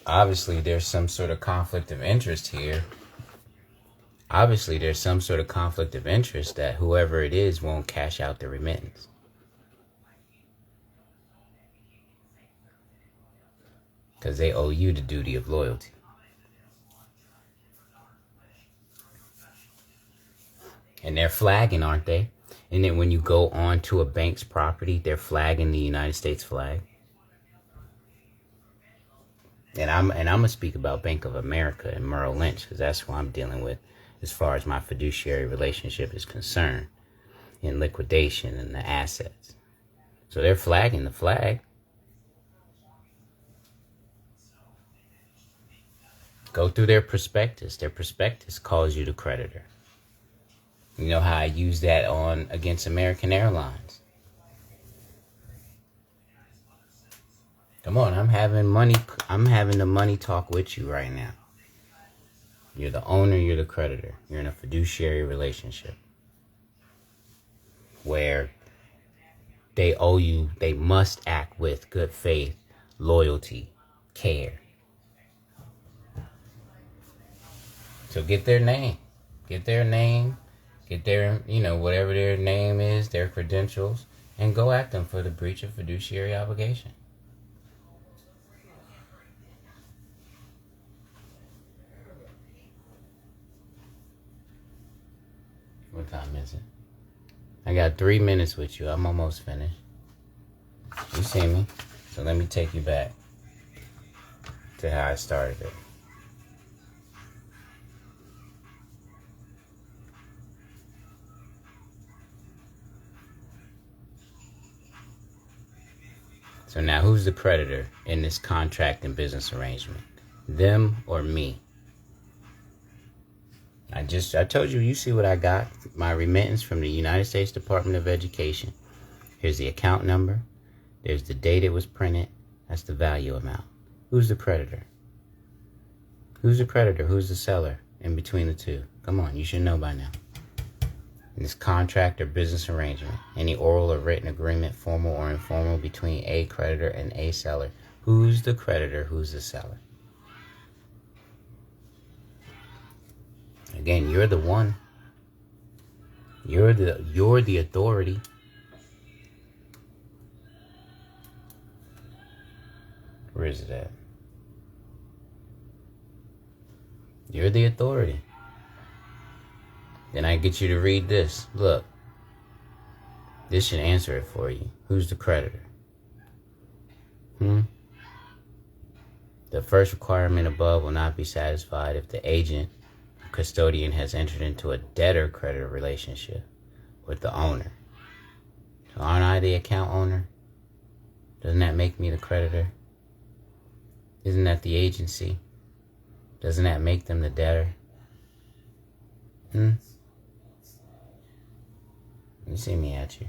Obviously, there's some sort of conflict of interest here. Obviously, there's some sort of conflict of interest that whoever it is won't cash out the remittance. Because they owe you the duty of loyalty. And they're flagging, aren't they? And then when you go onto a bank's property, they're flagging the United States flag. And I'm going to speak about Bank of America and Merrill Lynch, because that's who I'm dealing with as far as my fiduciary relationship is concerned in liquidation and the assets. So they're flagging the flag. Go through their prospectus. Their prospectus calls you the creditor. You know how I use that against American Airlines. Come on, I'm having the money talk with you right now. You're the owner, you're the creditor. You're in a fiduciary relationship where they owe you, they must act with good faith, loyalty, care. So get their name. Get Get their, whatever their name is, their credentials, and go at them for the breach of fiduciary obligation. What time is it? I got 3 minutes with you. I'm almost finished. You see me? So let me take you back to how I started it. So now who's the creditor in this contract and business arrangement? Them or me? I told you, you see what I got. My remittance from the United States Department of Education. Here's the account number. There's the date it was printed. That's the value amount. Who's the creditor? Who's the creditor? Who's the seller in between the two? Come on, you should know by now. In this contract or business arrangement, any oral or written agreement, formal or informal, between a creditor and a seller. Who's the creditor? Who's the seller? Again, you're the one. You're the authority. Where is it at? You're the authority. Then I get you to read this. Look. This should answer it for you. Who's the creditor? The first requirement above will not be satisfied if the agent or custodian has entered into a debtor-creditor relationship with the owner. So aren't I the account owner? Doesn't that make me the creditor? Isn't that the agency? Doesn't that make them the debtor? You see me at you.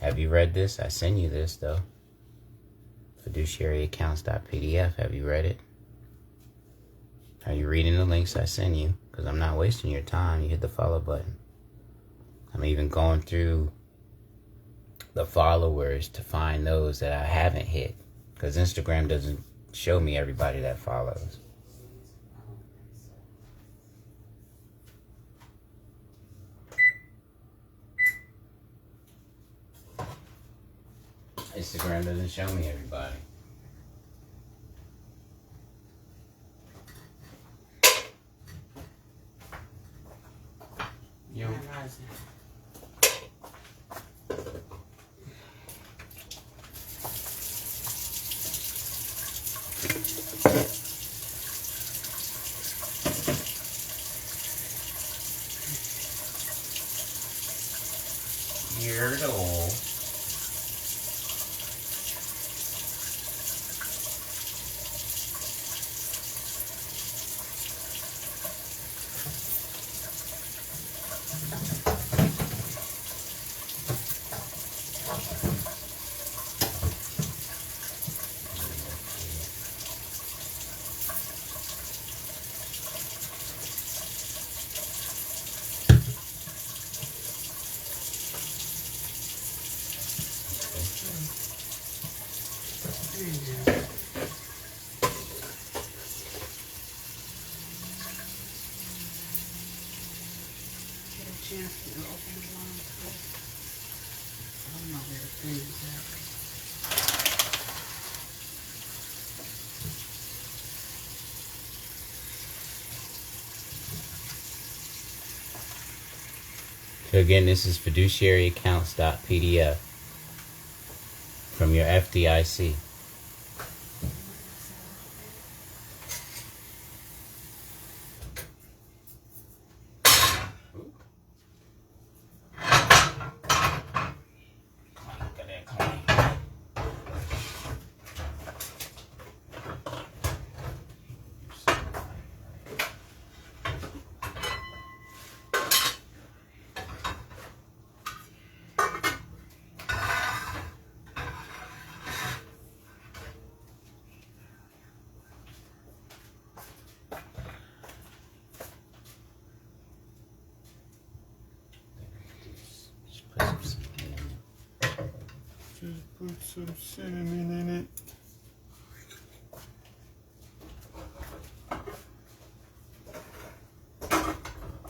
Have you read this? I send you this, though. Fiduciaryaccounts.pdf. Have you read it? Are you reading the links I send you? Because I'm not wasting your time. You hit the follow button. I'm even going through the followers to find those that I haven't hit. Because Instagram doesn't show me everybody that follows. Instagram doesn't show me everybody. Yo. Weirdo. So again, this is fiduciaryaccounts.pdf from your FDIC. Put some cinnamon in it.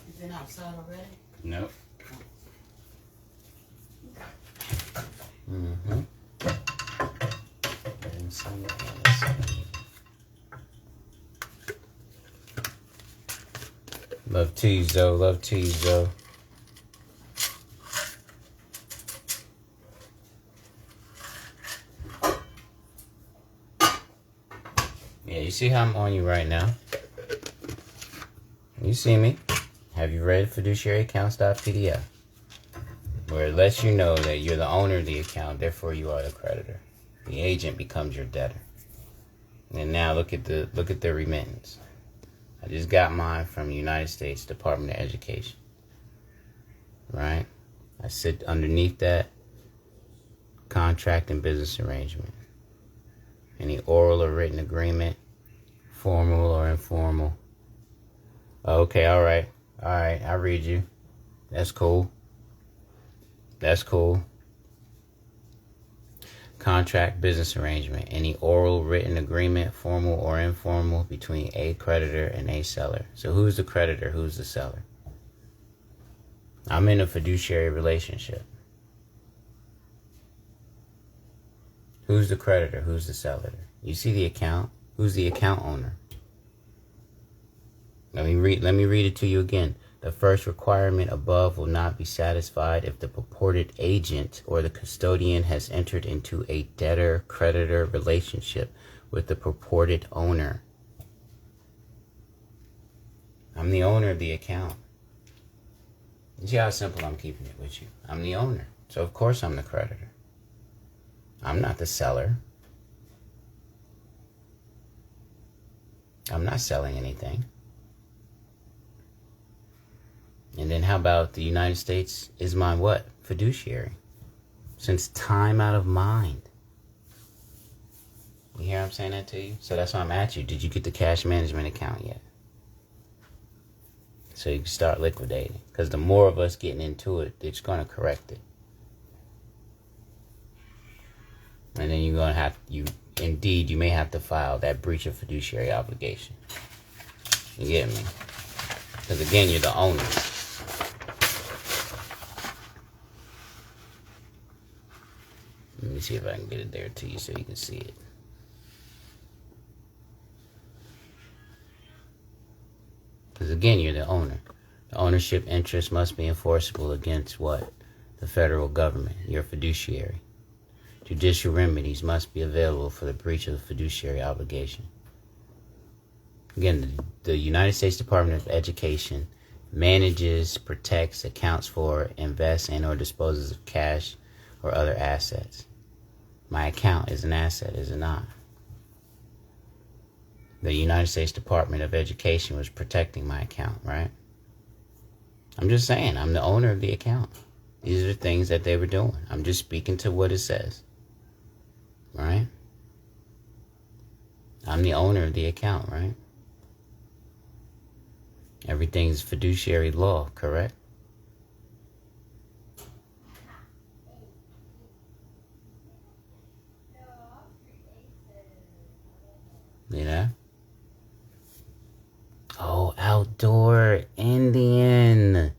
Is it not outside already? Nope. Mm-hmm. Love to you, Zoe. Love to you, Zoe. Yeah, you see how I'm on you right now? You see me. Have you read fiduciaryaccounts.pdf? Where it lets you know that you're the owner of the account, therefore you are the creditor. The agent becomes your debtor. And now look at the remittance. I just got mine from the United States Department of Education. Right? I sit underneath that contract and business arrangement. Any oral or written agreement, formal or informal. Okay, all right, I read you. That's cool. Contract, business arrangement. Any oral, written agreement, formal or informal, between a creditor and a seller. So who's the creditor? Who's the seller? I'm in a fiduciary relationship. Who's the creditor? Who's the seller? You see the account? Who's the account owner? Let me read it to you again. The first requirement above will not be satisfied if the purported agent or the custodian has entered into a debtor-creditor relationship with the purported owner. I'm the owner of the account. You see how simple I'm keeping it with you? I'm the owner. So of course I'm the creditor. I'm not the seller. I'm not selling anything. And then how about the United States is my what? Fiduciary. Since time out of mind. You hear I'm saying that to you? So that's why I'm at you. Did you get the cash management account yet? So you can start liquidating. Because the more of us getting into it, it's going to correct it. And then you're going to have, you may have to file that breach of fiduciary obligation. You get me? Because again, you're the owner. Let me see if I can get it there to you so you can see it. Because again, you're the owner. The ownership interest must be enforceable against what? The federal government, your fiduciary. Judicial remedies must be available for the breach of the fiduciary obligation. Again, the United States Department of Education manages, protects, accounts for, invests, and or disposes of cash or other assets. My account is an asset, is it not? The United States Department of Education was protecting my account, right? I'm just saying, I'm the owner of the account. These are the things that they were doing. I'm just speaking to what it says, right? I'm the owner of the account, right? Everything's fiduciary law, correct? You know? Oh, outdoor Indian.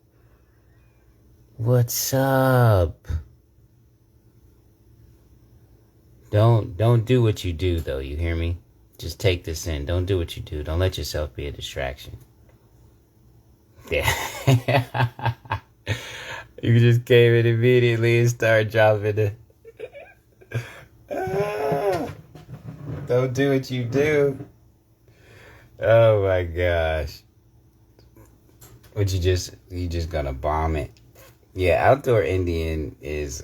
What's up? Don't do what you do though, you hear me? Just take this in. Don't do what you do. Don't let yourself be a distraction. Yeah. You just came in immediately and started dropping it. Don't do what you do. Oh my gosh. What you just gonna bomb it? Yeah, outdoor Indian is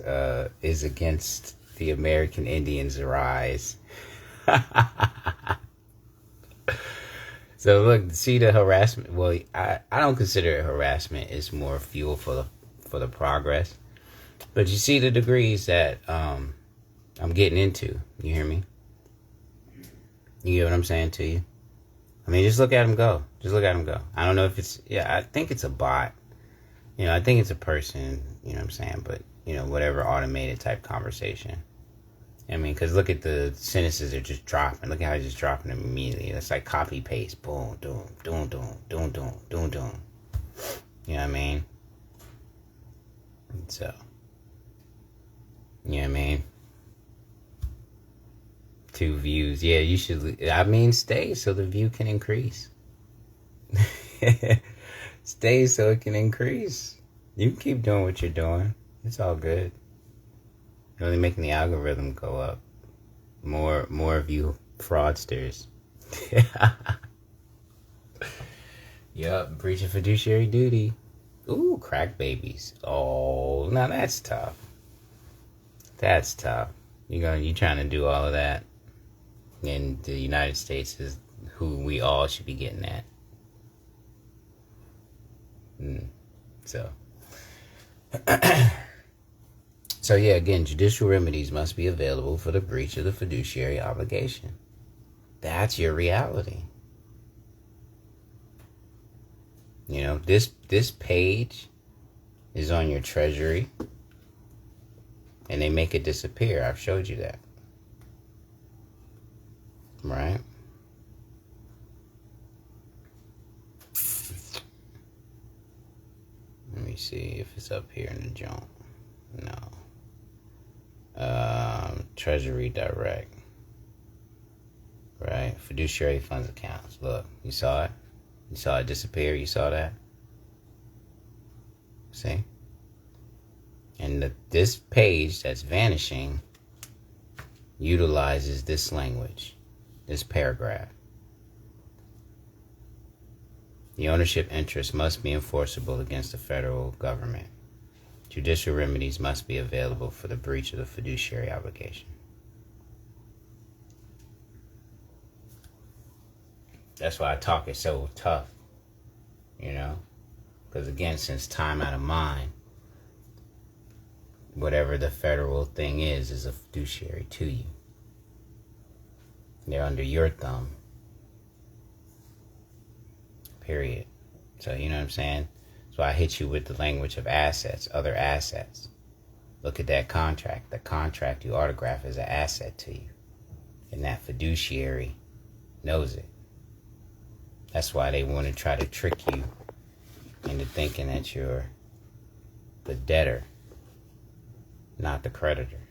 against the American Indians' rise. So look, see the harassment. Well, I don't consider it harassment. It's more fuel for the progress. But you see the degrees that I'm getting into. You hear me? You get what I'm saying to you? I mean, just look at him go. I don't know if it's, I think it's a bot. I think it's a person, you know what I'm saying? But, whatever automated type conversation. I mean, because look at the sentences are just dropping. Look at how it's just dropping them immediately. It's like copy paste. Boom, doom, doom, doom, doom, doom, doom, doom. You know what I mean? So, you know what I mean? 2 views. Yeah, you should. I mean, stay so the view can increase. Stay so it can increase. You can keep doing what you're doing. It's all good. You're only making the algorithm go up. More of you fraudsters. Yup, breach of fiduciary duty. Ooh, crack babies. Oh, now that's tough. That's tough. You trying to do all of that, and the United States is who we all should be getting at. So, so yeah, again, judicial remedies must be available for the breach of the fiduciary obligation. That's your reality. You know, this page is on your treasury, and they make it disappear. I've showed you that. Right? Let me see if it's up here in the junk. No. Treasury Direct. Right? Fiduciary funds accounts. Look, you saw it? You saw it disappear? You saw that? See? And this page that's vanishing utilizes this language, this paragraph. The ownership interest must be enforceable against the federal government. Judicial remedies must be available for the breach of the fiduciary obligation. That's why I talk it so tough, you know? Because again, since time out of mind, whatever the federal thing is a fiduciary to you. They're under your thumb. Period. So, you know what I'm saying? So I hit you with the language of assets, other assets. Look at that contract. The contract you autograph is an asset to you. And that fiduciary knows it. That's why they want to try to trick you into thinking that you're the debtor, not the creditor.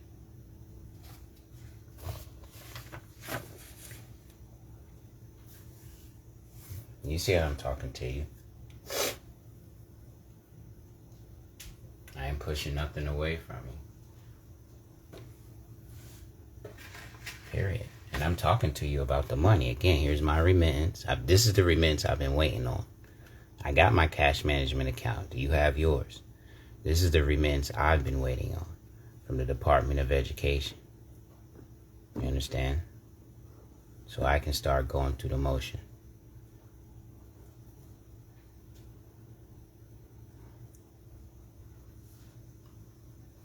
You see how I'm talking to you. I ain't pushing nothing away from you. Period. And I'm talking to you about the money. Again, here's my remittance. This is the remittance I've been waiting on. I got my cash management account. Do you have yours? This is the remittance I've been waiting on from the Department of Education. You understand? So I can start going through the motion.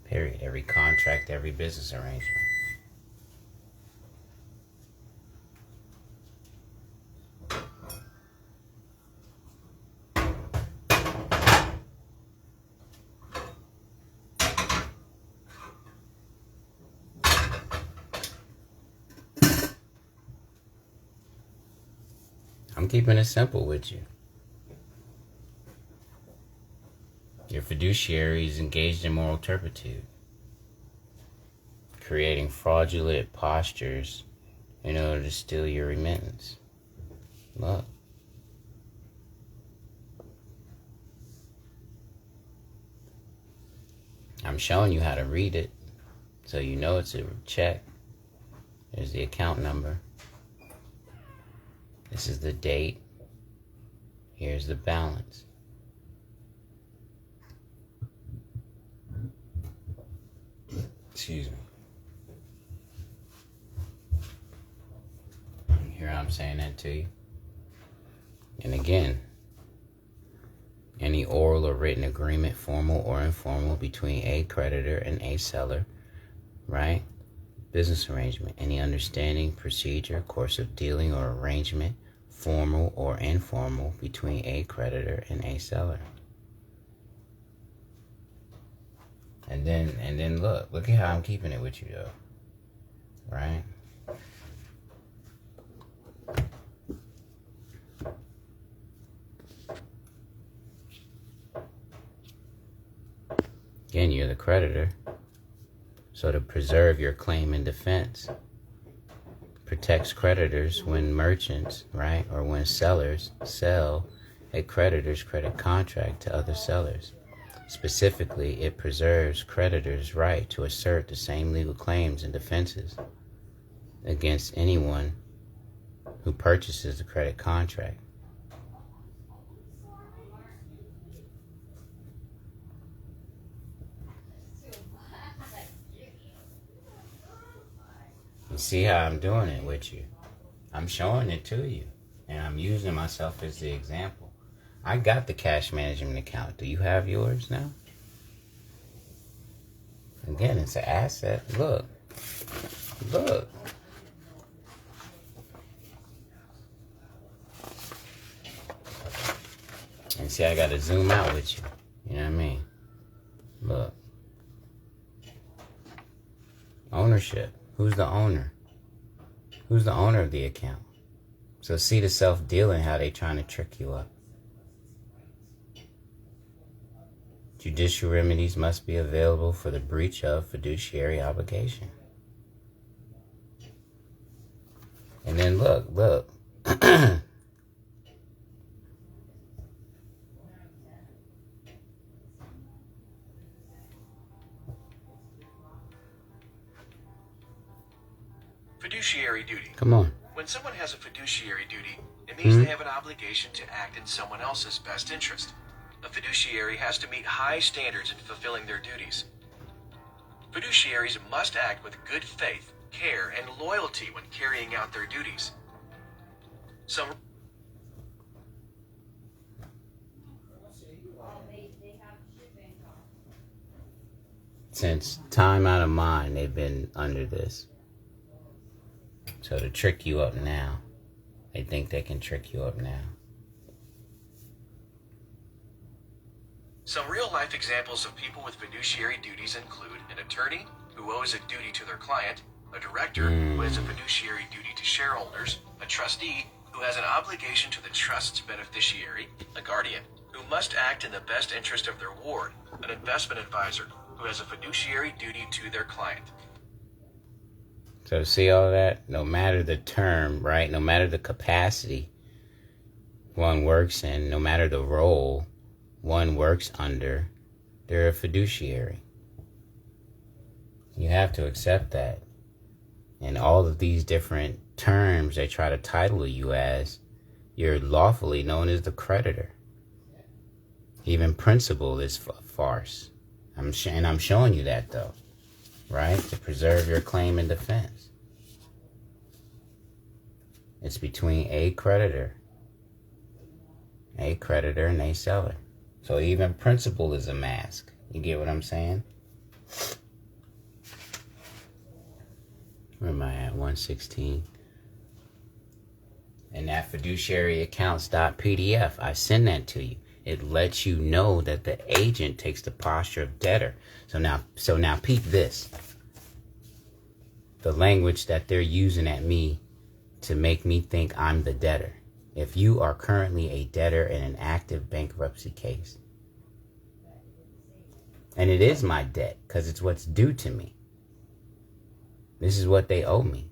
Period. Every contract, every business arrangement. I'm keeping it simple with you. Your fiduciary is engaged in moral turpitude, creating fraudulent postures in order to steal your remittance. Look. I'm showing you how to read it, so you know it's a check. There's the account number. This is the date. Here's the balance. Excuse me. You hear how I'm saying that to you? And again, any oral or written agreement, formal or informal, between a creditor and a seller, right? Business arrangement, any understanding, procedure, course of dealing or arrangement, formal or informal, between a creditor and a seller. And then look at how I'm keeping it with you though. Right? the creditor. So to preserve your claim in defense, protects creditors when merchants, right, or when sellers sell a creditor's credit contract to other sellers. Specifically, it preserves creditors' right to assert the same legal claims and defenses against anyone who purchases the credit contract. You see how I'm doing it with you? I'm showing it to you, and I'm using myself as the example. I got the cash management account. Do you have yours now? Again, it's an asset. Look. Look. And see, I got to zoom out with you. You know what I mean? Look. Ownership. Who's the owner? Who's the owner of the account? So see the self-dealing, how they trying to trick you up. Judicial remedies must be available for the breach of fiduciary obligation. And then look. Fiduciary duty. Come on. When someone has a fiduciary duty, it means they have an obligation to act in someone else's best interest. A fiduciary has to meet high standards in fulfilling their duties. Fiduciaries must act with good faith, care, and loyalty when carrying out their duties. Some Since time out of mind, they've been under this. So to trick you up now, they think they can trick you up now. Some real-life examples of people with fiduciary duties include an attorney who owes a duty to their client, a director who has a fiduciary duty to shareholders, a trustee who has an obligation to the trust's beneficiary, a guardian who must act in the best interest of their ward, an investment advisor who has a fiduciary duty to their client. So see all that? No matter the term, right? No matter the capacity one works in, no matter the role one works under, they're a fiduciary. You have to accept that. And all of these different terms they try to title you as, you're lawfully known as the creditor. Even principal is a farce. I'm showing you that though, right? To preserve your claim in defense. It's between a creditor and a seller. So even principal is a mask. You get what I'm saying? Where am I at? 116. And that fiduciary accounts.pdf, I send that to you. It lets you know that the agent takes the posture of debtor. So now peep this. The language that they're using at me to make me think I'm the debtor. If you are currently a debtor in an active bankruptcy case, and it is my debt because it's what's due to me. This is what they owe me.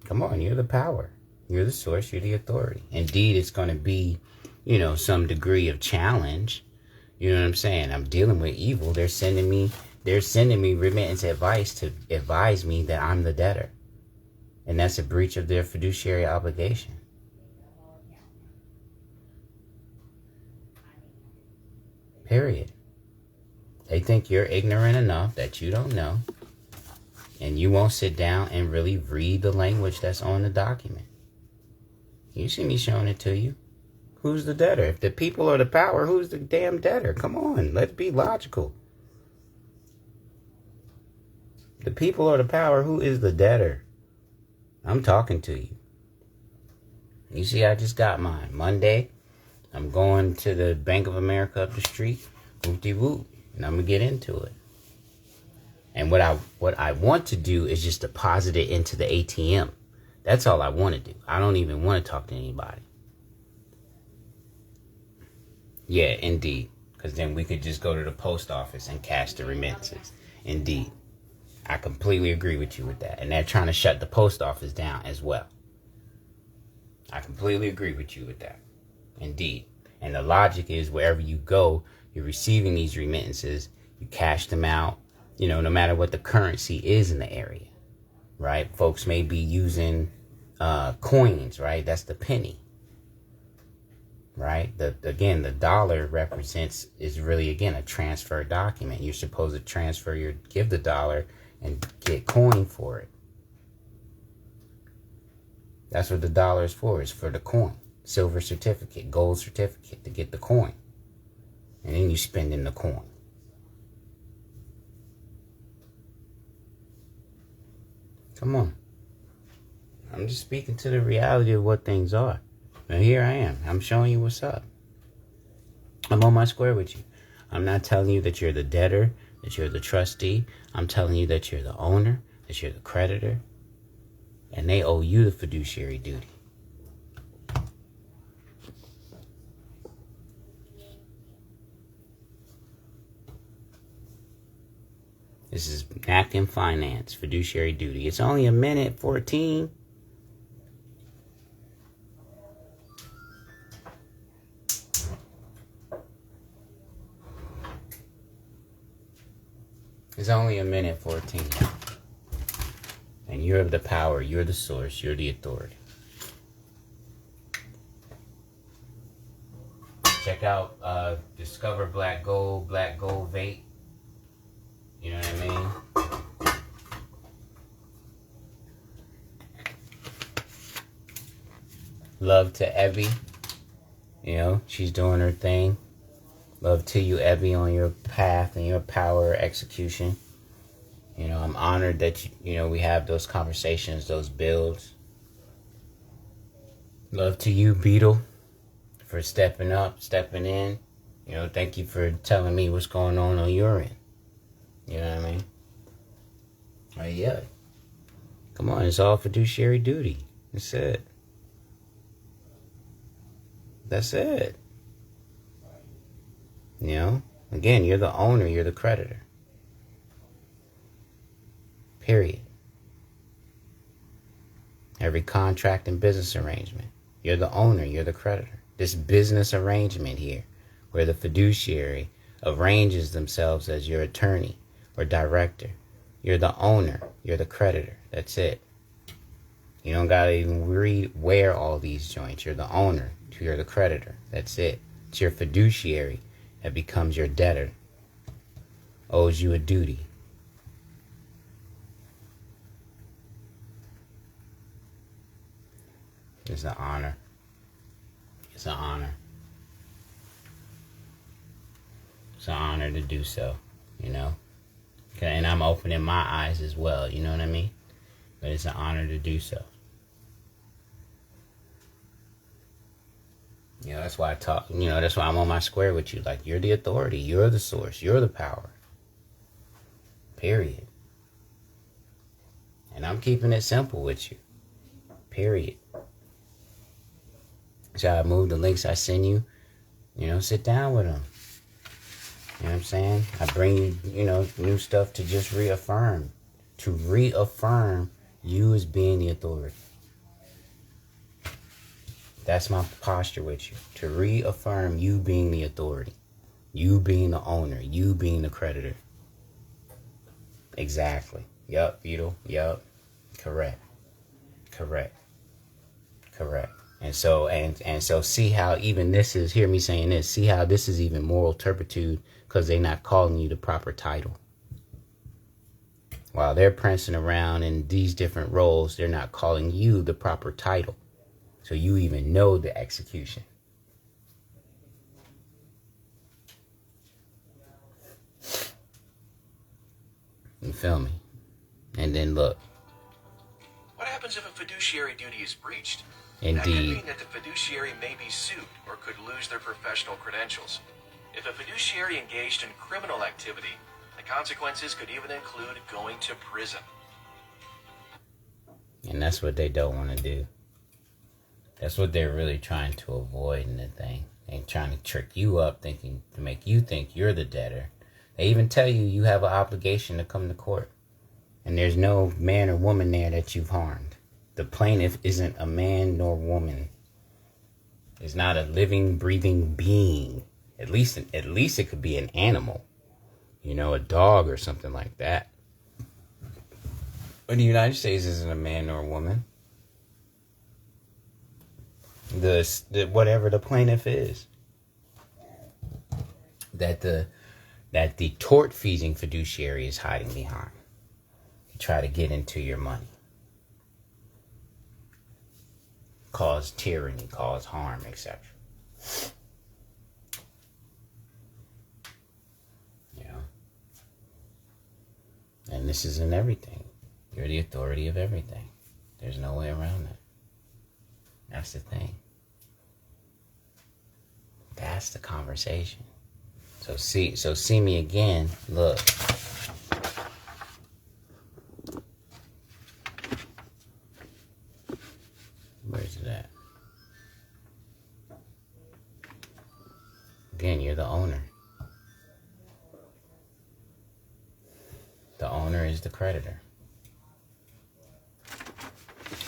Come on, you're the power. You're the source. You're the authority. Indeed, it's going to be, some degree of challenge. You know what I'm saying? I'm dealing with evil. They're sending me remittance advice to advise me that I'm the debtor. And that's a breach of their fiduciary obligation. Period. They think you're ignorant enough that you don't know. And you won't sit down and really read the language that's on the document. You see me showing it to you. Who's the debtor? If the people are the power, who's the damn debtor? Come on, let's be logical. The people are the power, who is the debtor? I'm talking to you. You see, I just got mine. Monday, I'm going to the Bank of America up the street. Whoop-de-whoop. And I'm going to get into it. And what I want to do is just deposit it into the ATM. That's all I want to do. I don't even want to talk to anybody. Yeah, indeed. because then we could just go to the post office and cash the remittances. Indeed. I completely agree with you with that. And they're trying to shut the post office down as well. I completely agree with you with that. Indeed. And the logic is wherever you go, you're receiving these remittances, you cash them out, no matter what the currency is in the area, right? Folks may be using coins, right? That's the penny, right? The dollar is really, again, a transfer document. You're supposed to give the dollar and get coin for it. That's what the dollar is for the coin. Silver certificate, gold certificate to get the coin. And then you spend in the coin. Come on. I'm just speaking to the reality of what things are. And here I am. I'm showing you what's up. I'm on my square with you. I'm not telling you that you're the debtor, that you're the trustee. I'm telling you that you're the owner, that you're the creditor. And they owe you the fiduciary duty. This is napkin finance, fiduciary duty. It's only a minute 14. It's only a minute 14. And you're the power, you're the source, you're the authority. Check out Discover Black Gold Vape. You know what I mean? Love to Evie. She's doing her thing. Love to you, Evie, on your path and your power execution. I'm honored that, we have those conversations, those builds. Love to you, Beetle, for stepping up, stepping in. Thank you for telling me what's going on your end. You know what I mean? Yeah. Come on, it's all fiduciary duty. That's it. That's it. Again, you're the owner, you're the creditor. Period. Every contract and business arrangement, you're the owner, you're the creditor. This business arrangement here, where the fiduciary arranges themselves as your attorney or director, you're the owner, you're the creditor. That's it. You don't gotta even wear all these joints. You're the owner, you're the creditor. That's it. It's your fiduciary that becomes your debtor, owes you a duty. It's an honor. It's an honor. It's an honor to do so, Okay, and I'm opening my eyes as well, you know what I mean? But it's an honor to do so. That's why I talk, that's why I'm on my square with you. Like, you're the authority, you're the source, you're the power. Period. And I'm keeping it simple with you. Period. So I move the links I send you, sit down with them. You know what I'm saying? I bring you, new stuff to just reaffirm you as being the authority. That's my posture with you. To reaffirm you being the authority. You being the owner. You being the creditor. Exactly. Yup, Beetle. Yup. Correct. And so see how even this is, hear me saying this, see how this is even moral turpitude because they're not calling you the proper title. While they're prancing around in these different roles, they're not calling you the proper title. So you even know the execution. You feel me? And then look. What happens if a fiduciary duty is breached? Indeed. That could mean that the fiduciary may be sued or could lose their professional credentials. If a fiduciary engaged in criminal activity, the consequences could even include going to prison. And that's what they don't want to do. That's what they're really trying to avoid in the thing. They trying to trick you up, thinking to make you think you're the debtor. They even tell you you have an obligation to come to court. And there's no man or woman there that you've harmed. The plaintiff isn't a man nor woman. It's not a living, breathing being. At least it could be an animal. You know, a dog or something like that. But the United States isn't a man nor a woman. The whatever the plaintiff is. That the tort-feasing fiduciary is hiding behind. You try to get into your money. Cause tyranny, cause harm, etc. You know? And this is in everything. You're the authority of everything. There's no way around that. That's the thing. That's the conversation. So see me again. Look. Where's it at? Again, you're the owner. The owner is the creditor.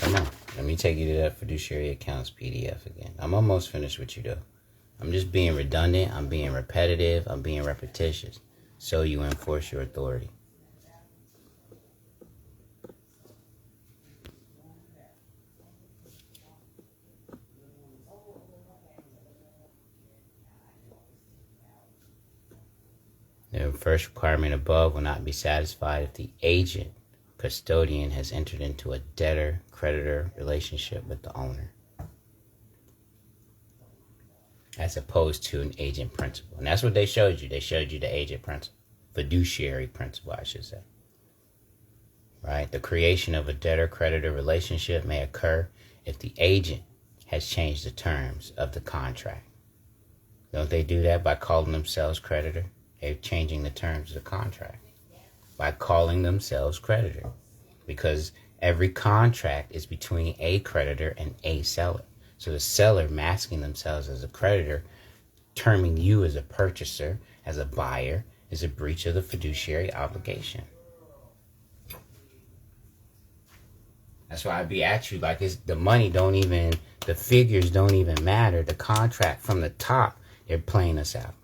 Come on. Let me take you to that fiduciary accounts PDF again. I'm almost finished with you though. I'm just being redundant. I'm being repetitive. I'm being repetitious. So you enforce your authority. The first requirement above will not be satisfied if the agent custodian has entered into a debtor-creditor relationship with the owner, as opposed to an agent principal. And that's what they showed you. They showed you the agent principal, fiduciary principal, I should say. Right? The creation of a debtor-creditor relationship may occur if the agent has changed the terms of the contract. Don't they do that by calling themselves creditor? They're changing the terms of the contract by calling themselves creditor, because every contract is between a creditor and a seller. So the seller masking themselves as a creditor, terming you as a purchaser, as a buyer, is a breach of the fiduciary obligation. That's why I be at you like it's the money don't even, the figures don't even matter. The contract from the top, they're playing us out.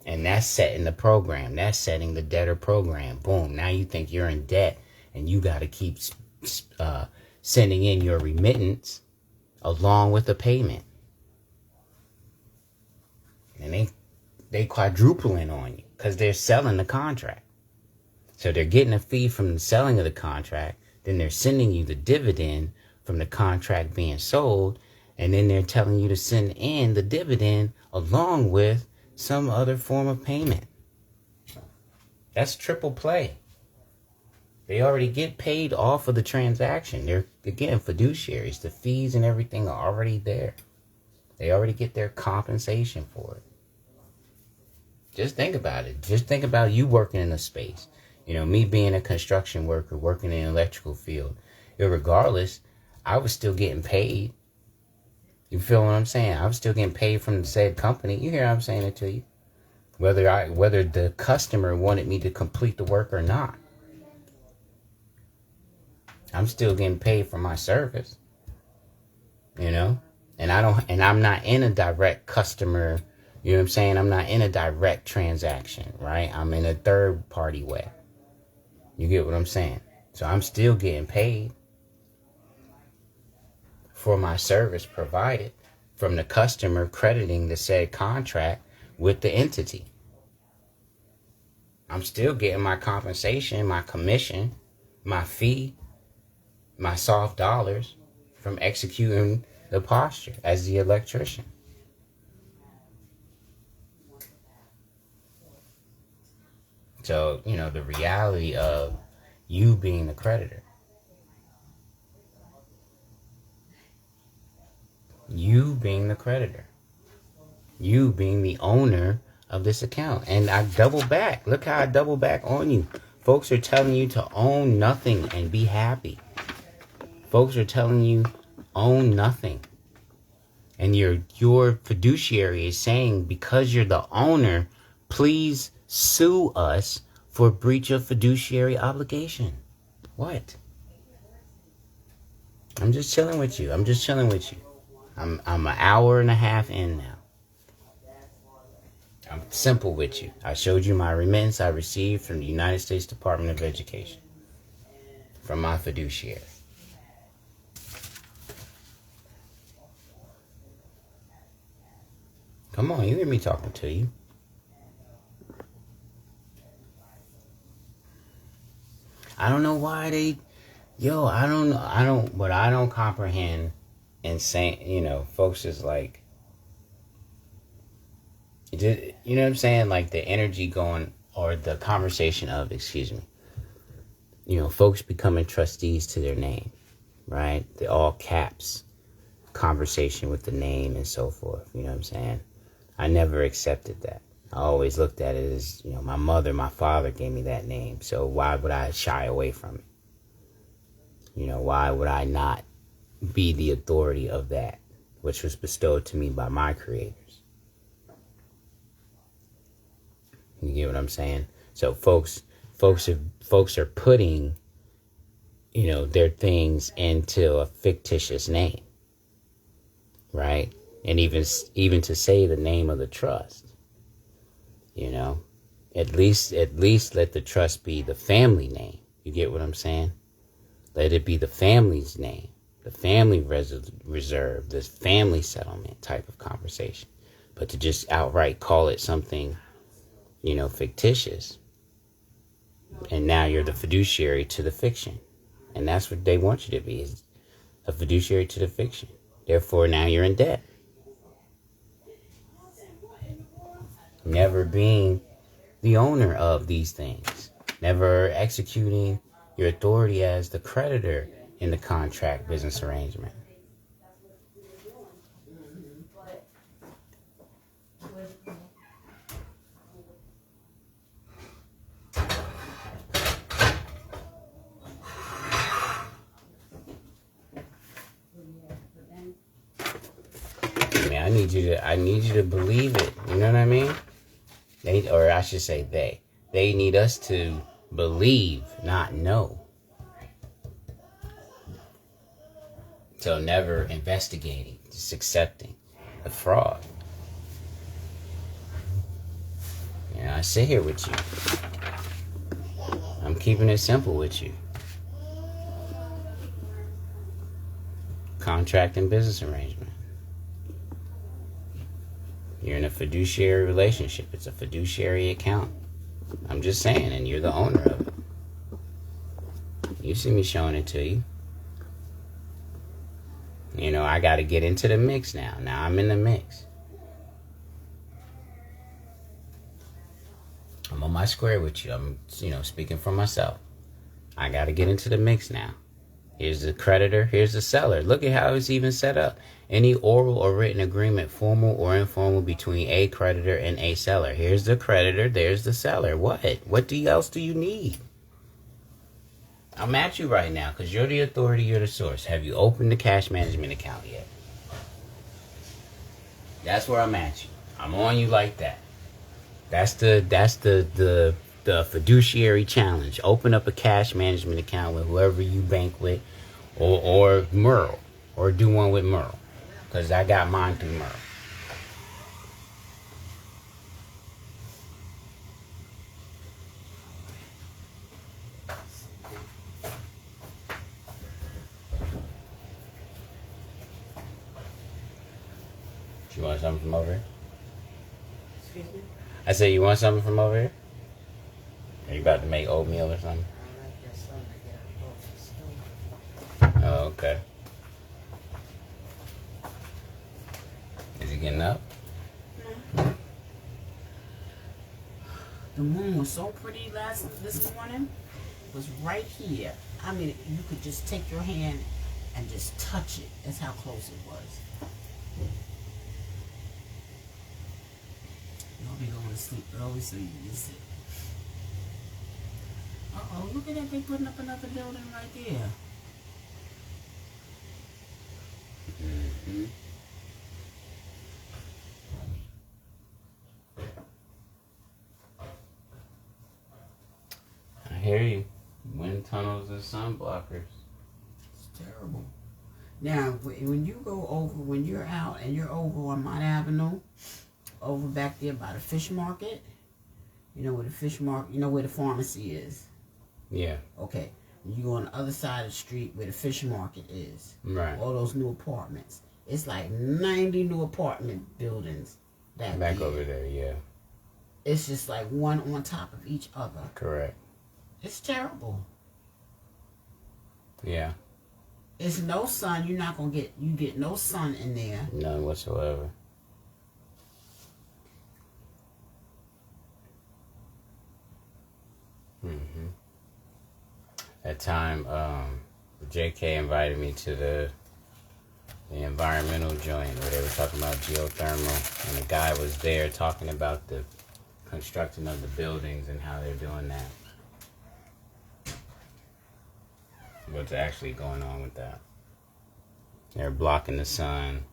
And that's setting the program. That's setting the debtor program. Boom. Now you think you're in debt and you got to keep sending in your remittance along with the payment. And they quadrupling on you because they're selling the contract. So they're getting a fee from the selling of the contract. Then they're sending you the dividend from the contract being sold. And then they're telling you to send in the dividend along with some other form of payment. That's triple play. They already get paid off of the transaction. They're, again, fiduciaries. The fees and everything are already there. They already get their compensation for it. Just think about it. Just think about you working in a space. You know, me being a construction worker, working in the electrical field. Regardless, I was still getting paid. You feel what I'm saying? I was still getting paid from the said company. You hear I'm saying it to you. Whether the customer wanted me to complete the work or not. I'm still getting paid for my service. You know? And I'm not in a direct customer, you know what I'm saying? I'm not in a direct transaction, right? I'm in a third party way. You get what I'm saying? So I'm still getting paid for my service provided from the customer crediting the said contract with the entity. I'm still getting my compensation, my commission, my fee, my soft dollars from executing the posture as the electrician. So, you know, the reality of you being the creditor. You being the creditor. You being the owner of this account. And I double back. Look how I double back on you. Folks are telling you to own nothing and be happy. Folks are telling you own nothing And your fiduciary is saying, because you're the owner, please sue us for breach of fiduciary obligation. What? I'm just chilling with you. I'm an hour and a half in now. I'm simple with you. I showed you my remittance I received from the United States Department of Education. From my fiduciary. Come on, you hear me talking to you. I don't know why they... I don't comprehend and saying, folks is like... You know what I'm saying? Like the energy going, or the conversation of, folks becoming trustees to their name, right? The all caps conversation with the name and so forth. You know what I'm saying? I never accepted that. I always looked at it as, my mother, my father gave me that name. So why would I shy away from it? Why would I not be the authority of that, which was bestowed to me by my creators? You get what I'm saying? So folks are putting, their things into a fictitious name, right? And even to say the name of the trust, at least let the trust be the family name. You get what I'm saying? Let it be the family's name, the family reserve, this family settlement type of conversation. But to just outright call it something, fictitious, and now you're the fiduciary to the fiction. And that's what they want you to be, is a fiduciary to the fiction. Therefore, now you're in debt. Never being the owner of these things. Never executing your authority as the creditor in the contract business arrangement. I need you to believe it. You know what I mean? They need us to believe, not know. So never investigating, just accepting the fraud. I sit here with you. I'm keeping it simple with you. Contract and business arrangement. You're in a fiduciary relationship. It's a fiduciary account. I'm just saying, and you're the owner of it. You see me showing it to you. I got to get into the mix now. Now I'm in the mix. I'm on my square with you. I'm, speaking for myself. I got to get into the mix now. Here's the creditor. Here's the seller. Look at how it's even set up. Any oral or written agreement, formal or informal, between a creditor and a seller. Here's the creditor. There's the seller. What? What else do you need? I'm at you right now because you're the authority. You're the source. Have you opened the cash management account yet? That's where I'm at you. I'm on you like that. That's the fiduciary challenge. Open up a cash management account with whoever you bank with, or Merle, or do one with Merle, because I got mine through Merle. You want something from over here? Excuse me? I said, you want something from over here? Are you about to make oatmeal or something? I like this one. I get a bowl of stone. Oh, okay. Is he getting up? The moon was so pretty this morning. It was right here. I mean, you could just take your hand and just touch it. That's how close it was. Y'all be going to sleep early so you miss it. Uh-oh, look at that. They putting up another building right there. Mm-hmm. hear you. Wind tunnels and sun blockers. It's terrible. Now, when you go over, when you're out and you're over on Mount Avenue, over back there by the fish market, you know where the fish market, you know where the pharmacy is? Yeah. Okay. You go on the other side of the street where the fish market is. Right. All those new apartments. It's like 90 new apartment buildings back over there, yeah. It's just like one on top of each other. Correct. It's terrible. Yeah. It's no sun. You're not going to get no sun in there. None whatsoever. Mm-hmm. That time, JK invited me to the environmental joint where they were talking about geothermal, and the guy was there talking about the construction of the buildings and how they're doing that. What's actually going on with that? They're blocking the sun,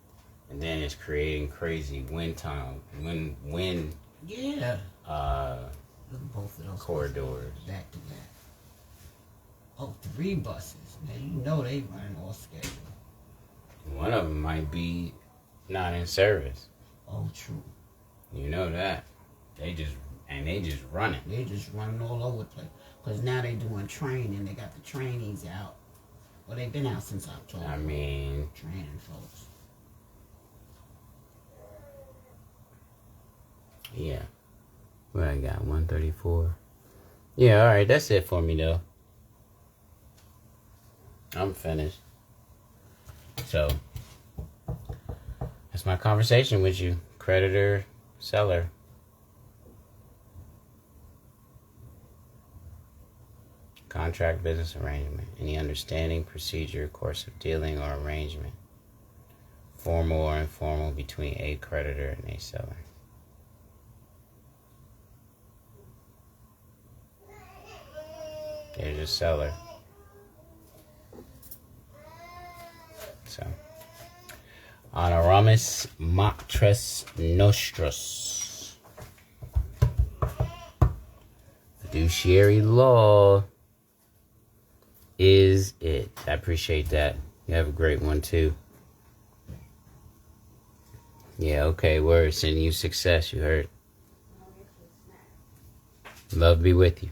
and then it's creating crazy wind tunnel, wind. Yeah. Both of those corridors. Back to back. Oh, 3 buses. Now you know they running off schedule. One of them might be not in service. Oh, true. You know that. They just running. They just running all over the place. Because now they doing training. They got the trainees out. Well, they've been out since October. I mean, training folks. Yeah. What I got? 134. Yeah, alright. That's it for me, though. I'm finished. So, that's my conversation with you. Creditor, seller. Contract, business arrangement. Any understanding, procedure, course of dealing, or arrangement. Formal or informal between a creditor and a seller. There's a seller. So, honoramus matres nostros. Fiduciary law is it. I appreciate that. You have a great one too. Yeah, okay, word. Sending you success, you heard. Love be with you.